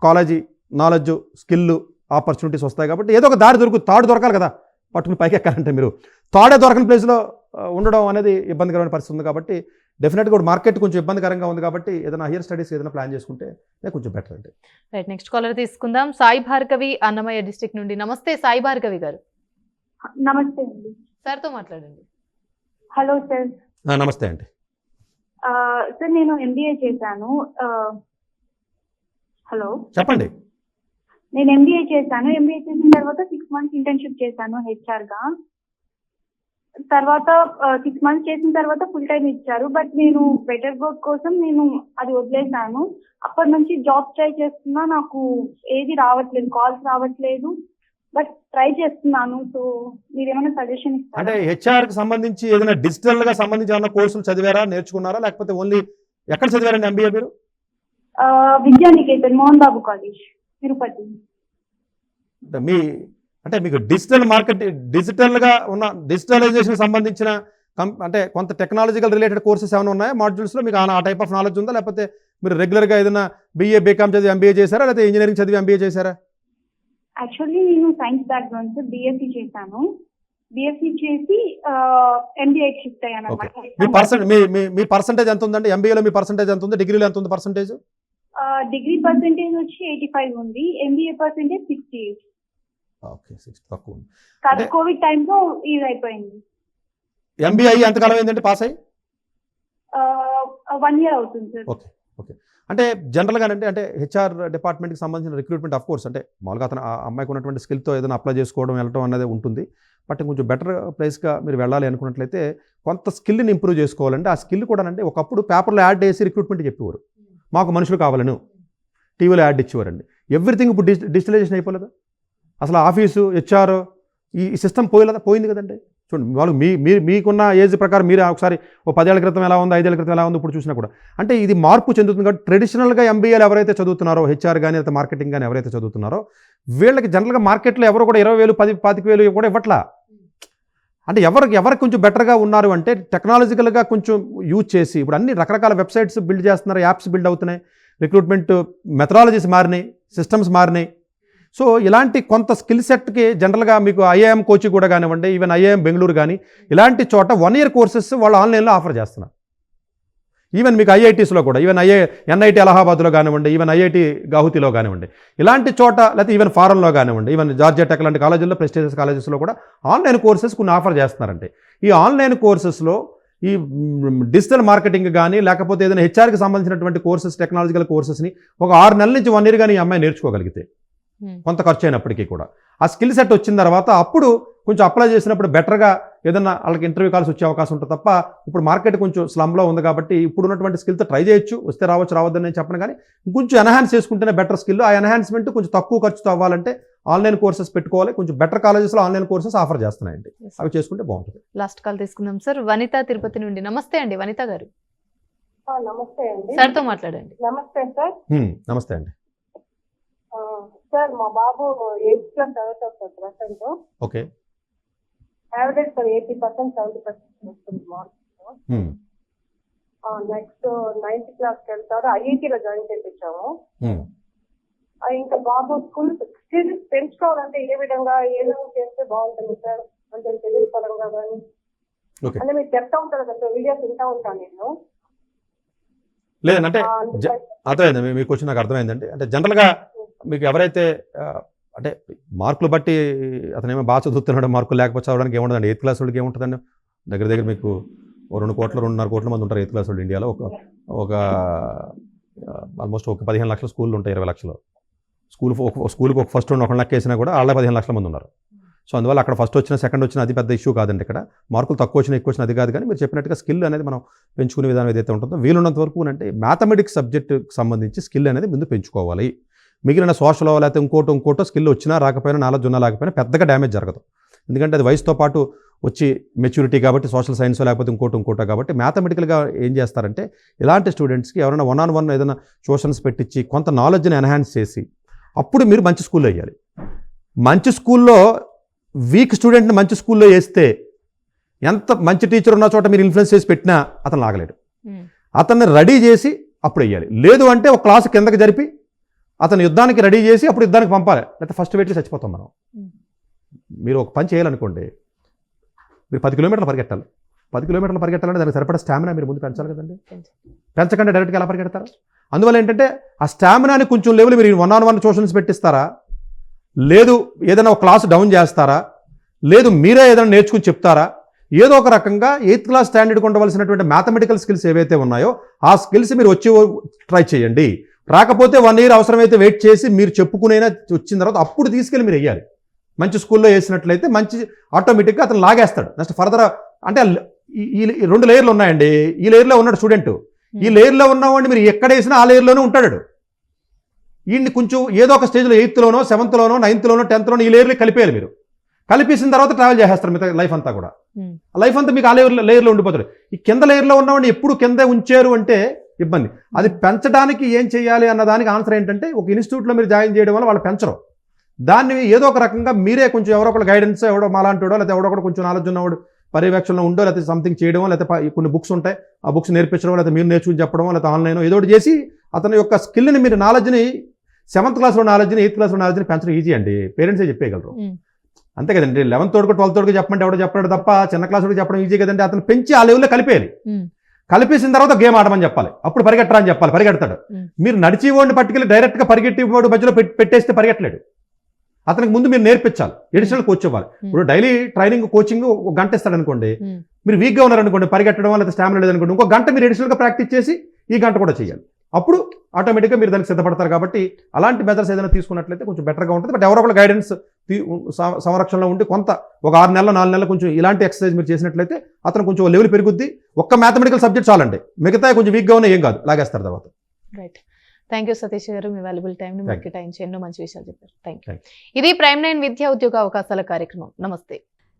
college, knowledge, skill, opportunities వస్తాయి కాబట్టి ఏదో ఒక దారి తాడు దొరకాలి కదా, పట్టుకుని పైకి ఎక్కాలంటే మీరు తాడే దొరకని ప్లేస్లో ఉండడం అనేది ఇబ్బందికరమైన పరిస్థితి ఉంది. కాబట్టి డెఫినెట్గా కూడా మార్కెట్ కొంచెం ఇబ్బందికరంగా ఉంది కాబట్టి ఏదైనా హైయర్ స్టడీస్ ఏదైనా ప్లాన్ చేసుకుంటే కొంచెం బెటర్ అండి. రైట్, నెక్స్ట్ కాలర్ తీసుకుందాం. సాయి భార్గవి, అన్నమయ్య డిస్ట్రిక్ట్ నుండి. నమస్తే సాయి భార్గవి గారు. నమస్తే అండి. సార్తో మాట్లాడండి. Hello sir. నమస్తే అండి. సార్ నేను ఎంబీఏ చేశాను. హలో చెప్పండి. నేను ఎంబీఏ చేశాను. ఎంబీఏ చేసిన తర్వాత 6 months ఇంటర్న్షిప్ చేశాను HR గా. తర్వాత 6 months చేసిన తర్వాత ఫుల్ టైం ఇచ్చారు. బట్ నేను బెటర్ వర్క్ కోసం నేను అది వదిలేశాను. అప్పటి నుంచి జాబ్ ట్రై చేస్తున్నా, నాకు ఏది రావట్లేదు, కాల్స్ రావట్లేదు, బట్ ట్రై చేస్తున్నాను. సో మీరు ఏమైనా సజెషన్ ఇస్తారా? అంటే హెచ్ఆర్కి సంబంధించి ఏదైనా డిజిటల్గా సంబంధించి ఏమైనా కోర్సులు చదివారా, నేర్చుకున్నారా, లేకపోతే ఓన్లీ ఎక్కడ చదివారండి ఎంబీఏ మీరు? విద్యానికేతన్, మోహన్ బాబు కాలేజ్, తిరుపతి. అంటే మీకు డిజిటల్గా ఉన్న డిజిటలైజేషన్ సంబంధించిన అంటే కొంత టెక్నాలజికల్ రిలేటెడ్ కోర్సెస్ ఏమైనా ఉన్నాయా మాడ్యూల్స్లో? మీకు ఆ టైప్ ఆఫ్ నాలెడ్జ్ ఉందా, లేకపోతే మీరు రెగ్యులర్గా ఏదైనా BA BCom చదివి MBA చేశారా, లేకపోతే ఇంజనీరింగ్ చదివి MBA చేశారా? యాక్చువల్లీ నేను సైన్స్ బ్యాక్గ్రౌండ్ సార్, BSc చేశాను. BSc చేసి MBA షిఫ్ట్ అయ్యాను అన్నమాట. మీ పర్సంటేజ్ ఎంత ఉందండి ఎంబీఏలో? మీ పర్సంటేజ్ ఎంత ఉంది? డిగ్రీలో ఎంత ఉంది పర్సంటేజ్? డిగ్రీ పర్సెంటేజ్ వచ్చి 85 ఉంది, MBA పర్సెంటేజ్ 68. ఓకే, 6 తక్కువ ఉంది. కోవిడ్ టైంలో ఇది అయిపోయింది. MBA ఎంతకాలం అయిందండి పాస్ అయ్యి? 1 year అవుతుంది సార్. ఓకే. అంటే జనరల్గా అంటే HR డిపార్ట్మెంట్కి సంబంధించిన రిక్రూట్మెంట్ ఆఫ్ కోర్స్ అంటే మామూలుగా అతను ఆ అమ్మాయికి ఉన్నటువంటి స్కిల్తో ఏదైనా అప్లై చేసుకోవడం వెళ్ళడం అనేది ఉంటుంది. బట్ కొంచెం బెటర్ ప్లేస్గా మీరు వెళ్ళాలి అనుకున్నట్లయితే కొంత స్కిల్ని ఇంప్రూవ్ చేసుకోవాలంటే ఆ స్కిల్ కూడా అంటే ఒకప్పుడు పేపర్లో యాడ్ చేసి రిక్రూట్మెంట్ చెప్పేవారు, మాకు మనుషులు కావాలను టీవీలో యాడ్ ఇచ్చేవారండి. ఎవ్రీథింగ్ ఇప్పుడు డిజిటలైజేషన్ అయిపోలేదా? అసలు ఆఫీసు, HR ఈ సిస్టమ్ పోయింది కదండి. చూడండి, వాళ్ళు మీకున్న ఏజ్ ప్రకారం మీరు ఒకసారి 10 ఏళ్ల క్రితం ఎలా ఉంది, 5 ఏళ్ల క్రితం ఎలా ఉంది ఇప్పుడు చూసినా కూడా అంటే ఇది మార్పు చెందుతుంది. కాబట్టి ట్రెడిషనల్గా MBAలు ఎవరైతే చదువుతున్నారో, HR కానీ లేకపోతే మార్కెటింగ్ కానీ ఎవరైతే చదువుతున్నారో వీళ్ళకి జనరల్గా మార్కెట్లో ఎవరు కూడా 20,000 10,000 కూడా ఇవ్వట్లా. అంటే ఎవరికి కొంచెం బెటర్గా ఉన్నారు అంటే టెక్నాలజికల్గా కొంచెం యూజ్ చేసి ఇప్పుడు అన్ని రకరకాల వెబ్సైట్స్ బిల్డ్ చేస్తున్నారు, యాప్స్ బిల్డ్ అవుతున్నాయి, రిక్రూట్మెంట్ మెథడాలజీస్ మారినాయి, సిస్టమ్స్ మారినాయి. సో ఇలాంటి కొంత స్కిల్ సెట్కి జనరల్గా మీకు IIM కోచింగ్ కూడా కానివ్వండి, ఈవెన్ IIM బెంగళూరు కానీ ఇలాంటి చోట 1 year కోర్సెస్ వాళ్ళు ఆన్లైన్లో ఆఫర్ చేస్తున్నారు. ఈవెన్ మీకు IITస్లో కూడా, ఈవెన్ NIT అలహాబాద్లో కానివ్వండి, ఈవెన్ IIT గౌహతిలో కానివ్వండి, ఇలాంటి చోట లేకపోతే ఈవెన్ ఫారెన్లో కానివ్వండి, ఈవెన్ జార్జియా టెక్ లాంటి కాలేజీల్లో, ప్రెస్టీజియస్ కాలేజెస్లో కూడా ఆన్లైన్ కోర్సెస్ కొన్ని ఆఫర్ చేస్తున్నారంటే ఈ ఆన్లైన్ కోర్సెస్లో ఈ డిజిటల్ మార్కెటింగ్ కానీ లేకపోతే ఏదైనా HRకి సంబంధించినటువంటి కోర్సెస్, టెక్నాలజికల్ కోర్సెస్ని ఒక 6 నెలల నుంచి 1 year కానీ ఈ అమ్మాయి నేర్చుకోగలిగితే కొంత ఖర్చు అయినప్పటికీ కూడా ఆ స్కిల్ సెట్ వచ్చిన తర్వాత అప్పుడు కొంచెం అప్లై చేసినప్పుడు బెటర్గా ఏదన్నా వాళ్ళకి ఇంటర్వ్యూ కాల్స్ వచ్చే అవకాశం ఉంటుంది తప్ప ఇప్పుడు మార్కెట్ కొంచెం స్లమ్లో ఉంది కాబట్టి ఇప్పుడు ఉన్నటువంటి స్కిల్తో ట్రై చేయొచ్చు, వస్తే రావచ్చు రావద్దని నేను చెప్పను. కానీ కొంచెం ఎన్హాన్స్ చేసుకుంటేనే బెటర్ స్కిల్. ఆ ఎన్హాన్స్మెంట్ కొంచెం తక్కువ ఖర్చుతో అవ్వాలంటే ఆన్లైన్ కోర్సెస్ పెట్టుకోవాలి. కొంచెం బెటర్ కాలేజెస్లో ఆన్లైన్ కోర్సెస్ ఆఫర్ చేస్తున్నాయండి, అవి చేసుకుంటే బాగుంటుంది. లాస్ట్ కాల్ తీసుకుందాం సార్. వనిత, తిరుపతి నుండి. నమస్తే అండి వనిత గారు. నమస్తే అండి. సార్తో మాట్లాడండి. నమస్తే సార్. నమస్తే అండి. సార్ మా బాబు 8th class చదువుతాడు sir present. Okay. Average sir 80% 70% వస్తుంది మార్క్స్. నెక్స్ట్ 9th class వెళ్తాడు. IITలో జాయిన్ చేయించాము. ఇంకా బాబు స్కూల్ స్కిల్స్ పెంచుకోవాలంటే ఏ విధంగా చేస్తే బాగుంటుంది సార్, అంటే కెరీర్ పరంగా కానీ? ఓకే. అంటే మీరు చెప్తా ఉంటారు కదా సార్, వీడియోస్ వింటా ఉంటాను నేను. లేదంటే అందుకని అర్థమైంది మీ క్వశ్చన్, నాకు అర్థమైందండి. అంటే జనరల్గా మీకు ఎవరైతే అంటే మార్కులు బట్టి అతను ఏమో బాగా చదువుతున్నాడు, మార్కులు లేకపోతే చదవడానికి ఏముండదండి. 8th క్లాస్ వాళ్ళకి ఏముంటుందండి, దగ్గర మీకు 2 కోట్ల 2.5 కోట్ల మంది ఉంటారు 8th క్లాస్ వాళ్ళు ఇండియాలో. ఒక ఆల్మోస్ట్ ఒక 15 లక్షల స్కూళ్ళు ఉంటాయి, 20 లక్షలు స్కూల్కి ఒక ఫస్ట్ 1 లెక్క వేసినా కూడా వాళ్ళ 15 లక్షల మంది ఉన్నారు. సో అందువల్ల అక్కడ ఫస్ట్ వచ్చిన సెకండ్ వచ్చిన అది పెద్ద ఇష్యూ కాదండి. ఇక్కడ మార్కులు తక్కువ వచ్చినా ఎక్కువ వచ్చినా అది కాదు. కానీ మీరు చెప్పినట్టుగా స్కిల్ అనేది మనం పెంచుకునే విధానం ఏదైతే ఉంటుందో వీలున్నంత వరకు అంటే మ్యాథమెటిక్స్ సబ్జెక్టుకి సంబంధించి స్కిల్ అనేది ముందు పెంచుకోవాలి. మిగిలిన సోషల్ లేకపోతే ఇంకోటో స్కిల్ వచ్చినా రాకపోయినా, నాలెడ్జ్ ఉన్నా లేకపోయినా పెద్దగా డ్యామేజ్ జరగదు. ఎందుకంటే అది వయసుతో పాటు వచ్చి మెచ్యూరిటీ కాబట్టి, సోషల్ సైన్స్ లేకపోతే ఇంకోటో కాబట్టి మ్యాథమెటికల్గా ఏం చేస్తారంటే ఇలాంటి స్టూడెంట్స్కి ఎవరైనా 1-on-1 ఏదైనా ట్యూషన్స్ పెట్టించి కొంత నాలెడ్జ్ని ఎన్హాన్స్ చేసి అప్పుడు మీరు మంచి స్కూల్లో వేయాలి. మంచి స్కూల్లో వీక్ స్టూడెంట్ని మంచి స్కూల్లో వేస్తే ఎంత మంచి టీచర్ ఉన్న చోట మీరు ఇన్ఫ్లుయెన్స్ చేసి పెట్టినా అతను లాగలేడు. అతన్ని రెడీ చేసి అప్పుడు వేయాలి. లేదు అంటే ఒక క్లాసు కిందకి జరిపి అతను యుద్ధానికి రెడీ చేసి అప్పుడు యుద్ధానికి పంపాలి. లేకపోతే ఫస్ట్ వెయిట్కి చచ్చిపోతాం మనం. మీరు ఒక పని చేయాలనుకోండి, మీరు 10 కిలోమీటర్లు పరిగెట్టాలి. 10 కిలోమీటర్లు పరిగెట్టాలంటే దానికి సరిపడా స్టామినా మీరు ముందు పెంచాలి కదండి. పెంచకుండా డైరెక్ట్గా ఎలా పరిగెడతారు? అందువల్ల ఏంటంటే ఆ స్టామినాని కొంచెం లెవెల్ మీరు 1-on-1 ట్యూషన్స్ పెట్టిస్తారా, లేదు ఏదైనా ఒక క్లాస్ డౌన్ చేస్తారా, లేదు మీరే ఏదైనా నేర్చుకుని చెప్తారా, ఏదో ఒక రకంగా 8th క్లాస్ స్టాండర్డ్కి ఉండవలసినటువంటి మ్యాథమెటికల్ స్కిల్స్ ఏవైతే ఉన్నాయో ఆ స్కిల్స్ మీరు వచ్చి ట్రై చేయండి. రాకపోతే 1 year అవసరమైతే వెయిట్ చేసి మీరు చెప్పుకునైనా వచ్చిన తర్వాత అప్పుడు తీసుకెళ్ళి మీరు వేయాలి. మంచి స్కూల్లో వేసినట్లయితే మంచి ఆటోమేటిక్గా అతను లాగేస్తాడు. నెక్స్ట్ ఫర్దర్ అంటే ఈ 2 లేయర్లు ఉన్నాయండి. ఈ లేయర్లో ఉన్నాడు స్టూడెంట్, ఈ లేయర్లో ఉన్నవాడిని మీరు ఎక్కడ వేసినా ఆ లేయర్లోనే ఉంటాడు. వీడిని కొంచెం ఏదో ఒక స్టేజ్లో 8th-లోనో 7th-లోనో 9th-లోనో 10th-లోనో ఈ లేయర్లో కలిపేయాలి. మీరు కలిపేసిన తర్వాత ట్రావెల్ చేసేస్తారు మిగతా లైఫ్ అంతా కూడా. లైఫ్ అంతా మీకు ఆ లేయర్లో ఉండిపోతాడు. ఈ కింద లేయర్లో ఉన్నవాడిని ఎప్పుడు కింద ఉంచారు అంటే ఇబ్బంది. అది పెంచడానికి ఏం చేయాలి అన్న దానికి ఆన్సర్ ఏంటంటే ఒక ఇన్స్టిట్యూట్లో మీరు జాయిన్ చేయడం వల్ల వాళ్ళు పెంచరు. దాన్ని ఏదో ఒక రకంగా మీరే కొంచెం ఎవరో ఒకరు గైడెన్స్, ఎవడో మాలాంటివాడో లేకపోతే ఎవడో ఒకటి కొంచెం నాలెడ్జ్ ఉన్నవాడు పర్యవేక్షణలో ఉండో లేకపోతే సంథింగ్ చేయడమో, లేకపోతే కొన్ని బుక్స్ ఉంటాయి ఆ బుక్స్ నేర్పించడం, లేకపోతే మీరు నేర్చుకుని చెప్పడమో, లేకపోతే ఆన్లైన్ ఏదో ఒకటి చేసి అతని యొక్క స్కిల్ని మీరు నాలెడ్జ్ని 7th క్లాస్లో నాలెడ్జ్ని 8th క్లాస్లో నాలెడ్జ్ని పెంచడం ఈజీ అండి. పేరెంట్సే చెప్పేయగలరు. అంతే కదండి. 11th 12th చెప్పమంటే ఎవడో చెప్పాడు తప్ప చిన్న క్లాస్ వరకు చెప్పడం ఈజీ కదండి. అతను పెంచి ఆ లెవెల్లో కలిపేయాలి. కలిపేసిన తర్వాత గేమ్ ఆడమని చెప్పాలి. అప్పుడు పరిగెట్టరా అని చెప్పాలి, పరిగెడతాడు. మీరు నడిచి వాడిని పట్టుకెళ్ళి డైరెక్ట్గా పరిగెట్టి వాడు మధ్యలో పెట్టేస్తే పరిగెట్టలేడు. అతనికి ముందు మీరు నేర్పించాలి, ఎడిషనల్ కోచ్ ఇవ్వాలి. ఇప్పుడు డైలీ ట్రైనింగ్ కోచింగ్ 1 గంట ఇస్తాడు అనుకోండి, మీరు వీక్గా ఉన్నారనుకోండి, పరిగెట్టడం లేదా స్టామినా లేదనుకోండి, 1 గంట మీరు ఎడిషనల్గా ప్రాక్టీస్ చేసి ఈ గంట కూడా చేయాలి. అప్పుడు ఆటోమేటిక్గా మీరు దానికి సిద్ధపడతారు. కాబట్టి అలాంటి మెథడ్స్ ఏదైనా తీసుకున్నట్లయితే కొంచెం బెటర్గా ఉంటుంది. బట్ ఎవరో ఒకరు గైడెన్స్ సంరక్షణలో ఉండి కొంత ఒక 6 నెలలు 4 నెలలు కొంచెం ఇలాంటి ఎక్సర్సైజ్ మీరు చేసినట్లయితే అతను కొంచెం లెవెల్ పెరుగుద్ది. ఒక్క మ్యాథమెటికల్ సబ్జెక్ట్ చాలండి, మిగతా కొంచెం వీక్గా ఉన్న ఏం కాదు, లాగేస్తారు తర్వాత. రైట్. థ్యాంక్ యూ సతీష్ గారు, మీ వాల్యుబుల్ టైంని మాకు కేటాయించి ఎన్నో మంచి విషయాలు చెప్పారు. Thank you. ఇది ప్రైమ్ 9 విద్యా ఉద్యోగ అవకాశాల కార్యక్రమం. నమస్తే.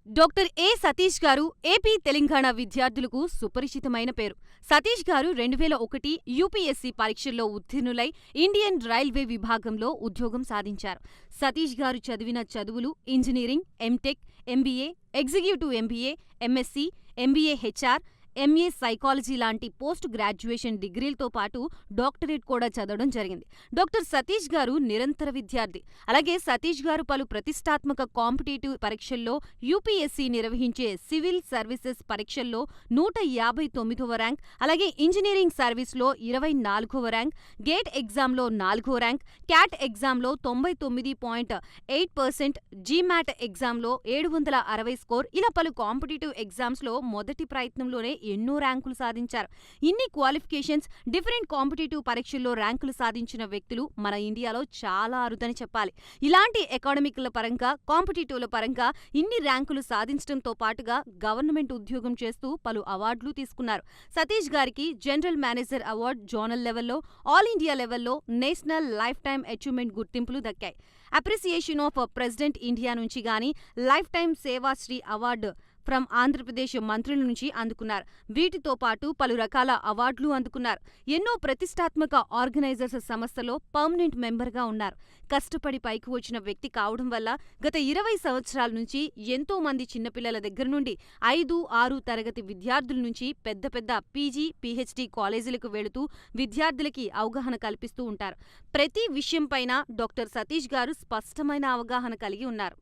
డాక్టర్ ఏ సతీష్ గారు ఏపీ తెలంగాణ విద్యార్థులకు సుపరిచితమైన పేరు. సతీష్ గారు 2001 యూపీఎస్సీ పరీక్షల్లో ఉత్తీర్ణులై ఇండియన్ రైల్వే విభాగంలో ఉద్యోగం సాధించారు. సతీష్ గారు చదివిన చదువులు engineering, MTech, MBA, executive MBA, MSc, MBA HR, MA psychology లాంటి పోస్ట్ గ్రాడ్యుయేషన్ డిగ్రీలతో పాటు డాక్టరేట్ కూడా చదవడం జరిగింది. డాక్టర్ సతీష్ గారు నిరంతర విద్యార్థి. అలాగే సతీష్ గారు పలు ప్రతిష్టాత్మక కాంపిటేటివ్ పరీక్షల్లో యూపీఎస్సీ నిర్వహించే సివిల్ సర్వీసెస్ పరీక్షల్లో 159వ ర్యాంక్, అలాగే ఇంజనీరింగ్ సర్వీస్లో 24వ ర్యాంక్, గేట్ ఎగ్జామ్లో 4వ ర్యాంక్, క్యాట్ ఎగ్జామ్లో 99.8%, జీమాట్ ఎగ్జామ్లో 760 స్కోర్, ఇలా పలు కాంపిటేటివ్ ఎగ్జామ్స్లో మొదటి ప్రయత్నంలోనే ఎన్నో ర్యాంకులు సాధించారు. ఇన్ని క్వాలిఫికేషన్స్, డిఫరెంట్ కాంపిటేటివ్ పరీక్షల్లో ర్యాంకులు సాధించిన వ్యక్తులు మన ఇండియాలో చాలా అరుదని చెప్పాలి. ఇలాంటి అకాడమిక్ల పరంగా, కాంపిటేటివ్ల పరంగా ఇన్ని ర్యాంకులు సాధించడంతో పాటుగా గవర్నమెంట్ ఉద్యోగం చేస్తూ పలు అవార్డులు తీసుకున్నారు. సతీష్ గారికి జనరల్ మేనేజర్ అవార్డు జోనల్ లెవెల్లో, ఆల్ ఇండియా లెవెల్లో నేషనల్ లైఫ్ టైమ్ అచీవ్మెంట్ గుర్తింపులు దక్కాయి. అప్రిసియేషన్ ఆఫ్ ప్రెసిడెంట్ ఇండియా నుంచి గానీ life time Sevashri award from Andhra Pradesh మంత్రుల నుంచి అందుకున్నారు. వీటితో పాటు పలు రకాల అవార్డులు అందుకున్నారు. ఎన్నో ప్రతిష్టాత్మక ఆర్గనైజర్స్ సంస్థలో పర్మనెంట్ మెంబర్గా ఉన్నారు. కష్టపడి పైకి వచ్చిన వ్యక్తి కావడం వల్ల గత 20 సంవత్సరాల నుంచి ఎంతో మంది చిన్నపిల్లల దగ్గర నుండి 5, 6 తరగతి విద్యార్థుల నుంచి పెద్ద పెద్ద పీజీ, పీహెచ్డీ కాలేజీలకు వెళుతూ విద్యార్థులకి అవగాహన కల్పిస్తూ ఉంటారు. ప్రతి విషయంపైన డాక్టర్ సతీష్ గారు స్పష్టమైన అవగాహన కలిగి ఉన్నారు.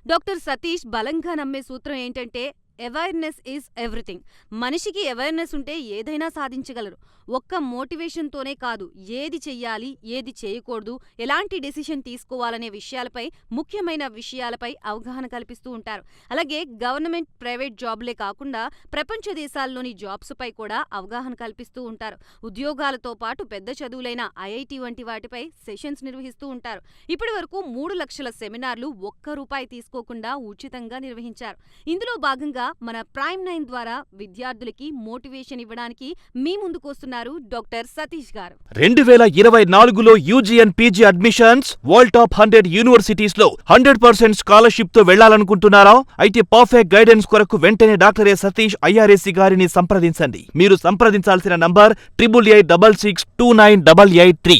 డాక్టర్ సతీష్ బలంగా నమ్మే సూత్రం ఏంటంటే అవేర్నెస్ ఈజ్ ఎవ్రీథింగ్. మనిషికి అవేర్నెస్ ఉంటే ఏదైనా సాధించగలరు. ఒక్క మోటివేషన్తోనే కాదు, ఏది చెయ్యాలి, ఏది చేయకూడదు, ఎలాంటి డెసిషన్ తీసుకోవాలనే విషయాలపై, ముఖ్యమైన విషయాలపై అవగాహన కల్పిస్తూ ఉంటారు. అలాగే గవర్నమెంట్, ప్రైవేట్ జాబ్లే కాకుండా ప్రపంచ దేశాల్లోని జాబ్స్ పై కూడా అవగాహన కల్పిస్తూ ఉంటారు. ఉద్యోగాలతో పాటు పెద్ద చదువులైన ఐఐటి వంటి వాటిపై సెషన్స్ నిర్వహిస్తూ ఉంటారు. ఇప్పటి వరకు 3 లక్షల సెమినార్లు ఒక్క రూపాయి తీసుకోకుండా ఉచితంగా నిర్వహించారు. ఇందులో భాగంగా మన ప్రైమ్ 9 ద్వారా విద్యార్థులకి మోటివేషన్ ఇవ్వడానికి మీ ముందుకు వస్తున్నారు డాక్టర్ సతీష్ గారు. 2024లో UG and PG admissions world top 100 universities లో 100% స్కాలర్షిప్ తో వెళ్లాలనుకుంటున్నారా? అయితే పర్ఫెక్ట్ గైడెన్స్ కొరకు వెంటనే డాక్టర్ సతీష్ ఐఆర్ఎస్సి గారిని సంప్రదించండి. మీరు సంప్రదించాల్సిన నంబర్ 8886629883.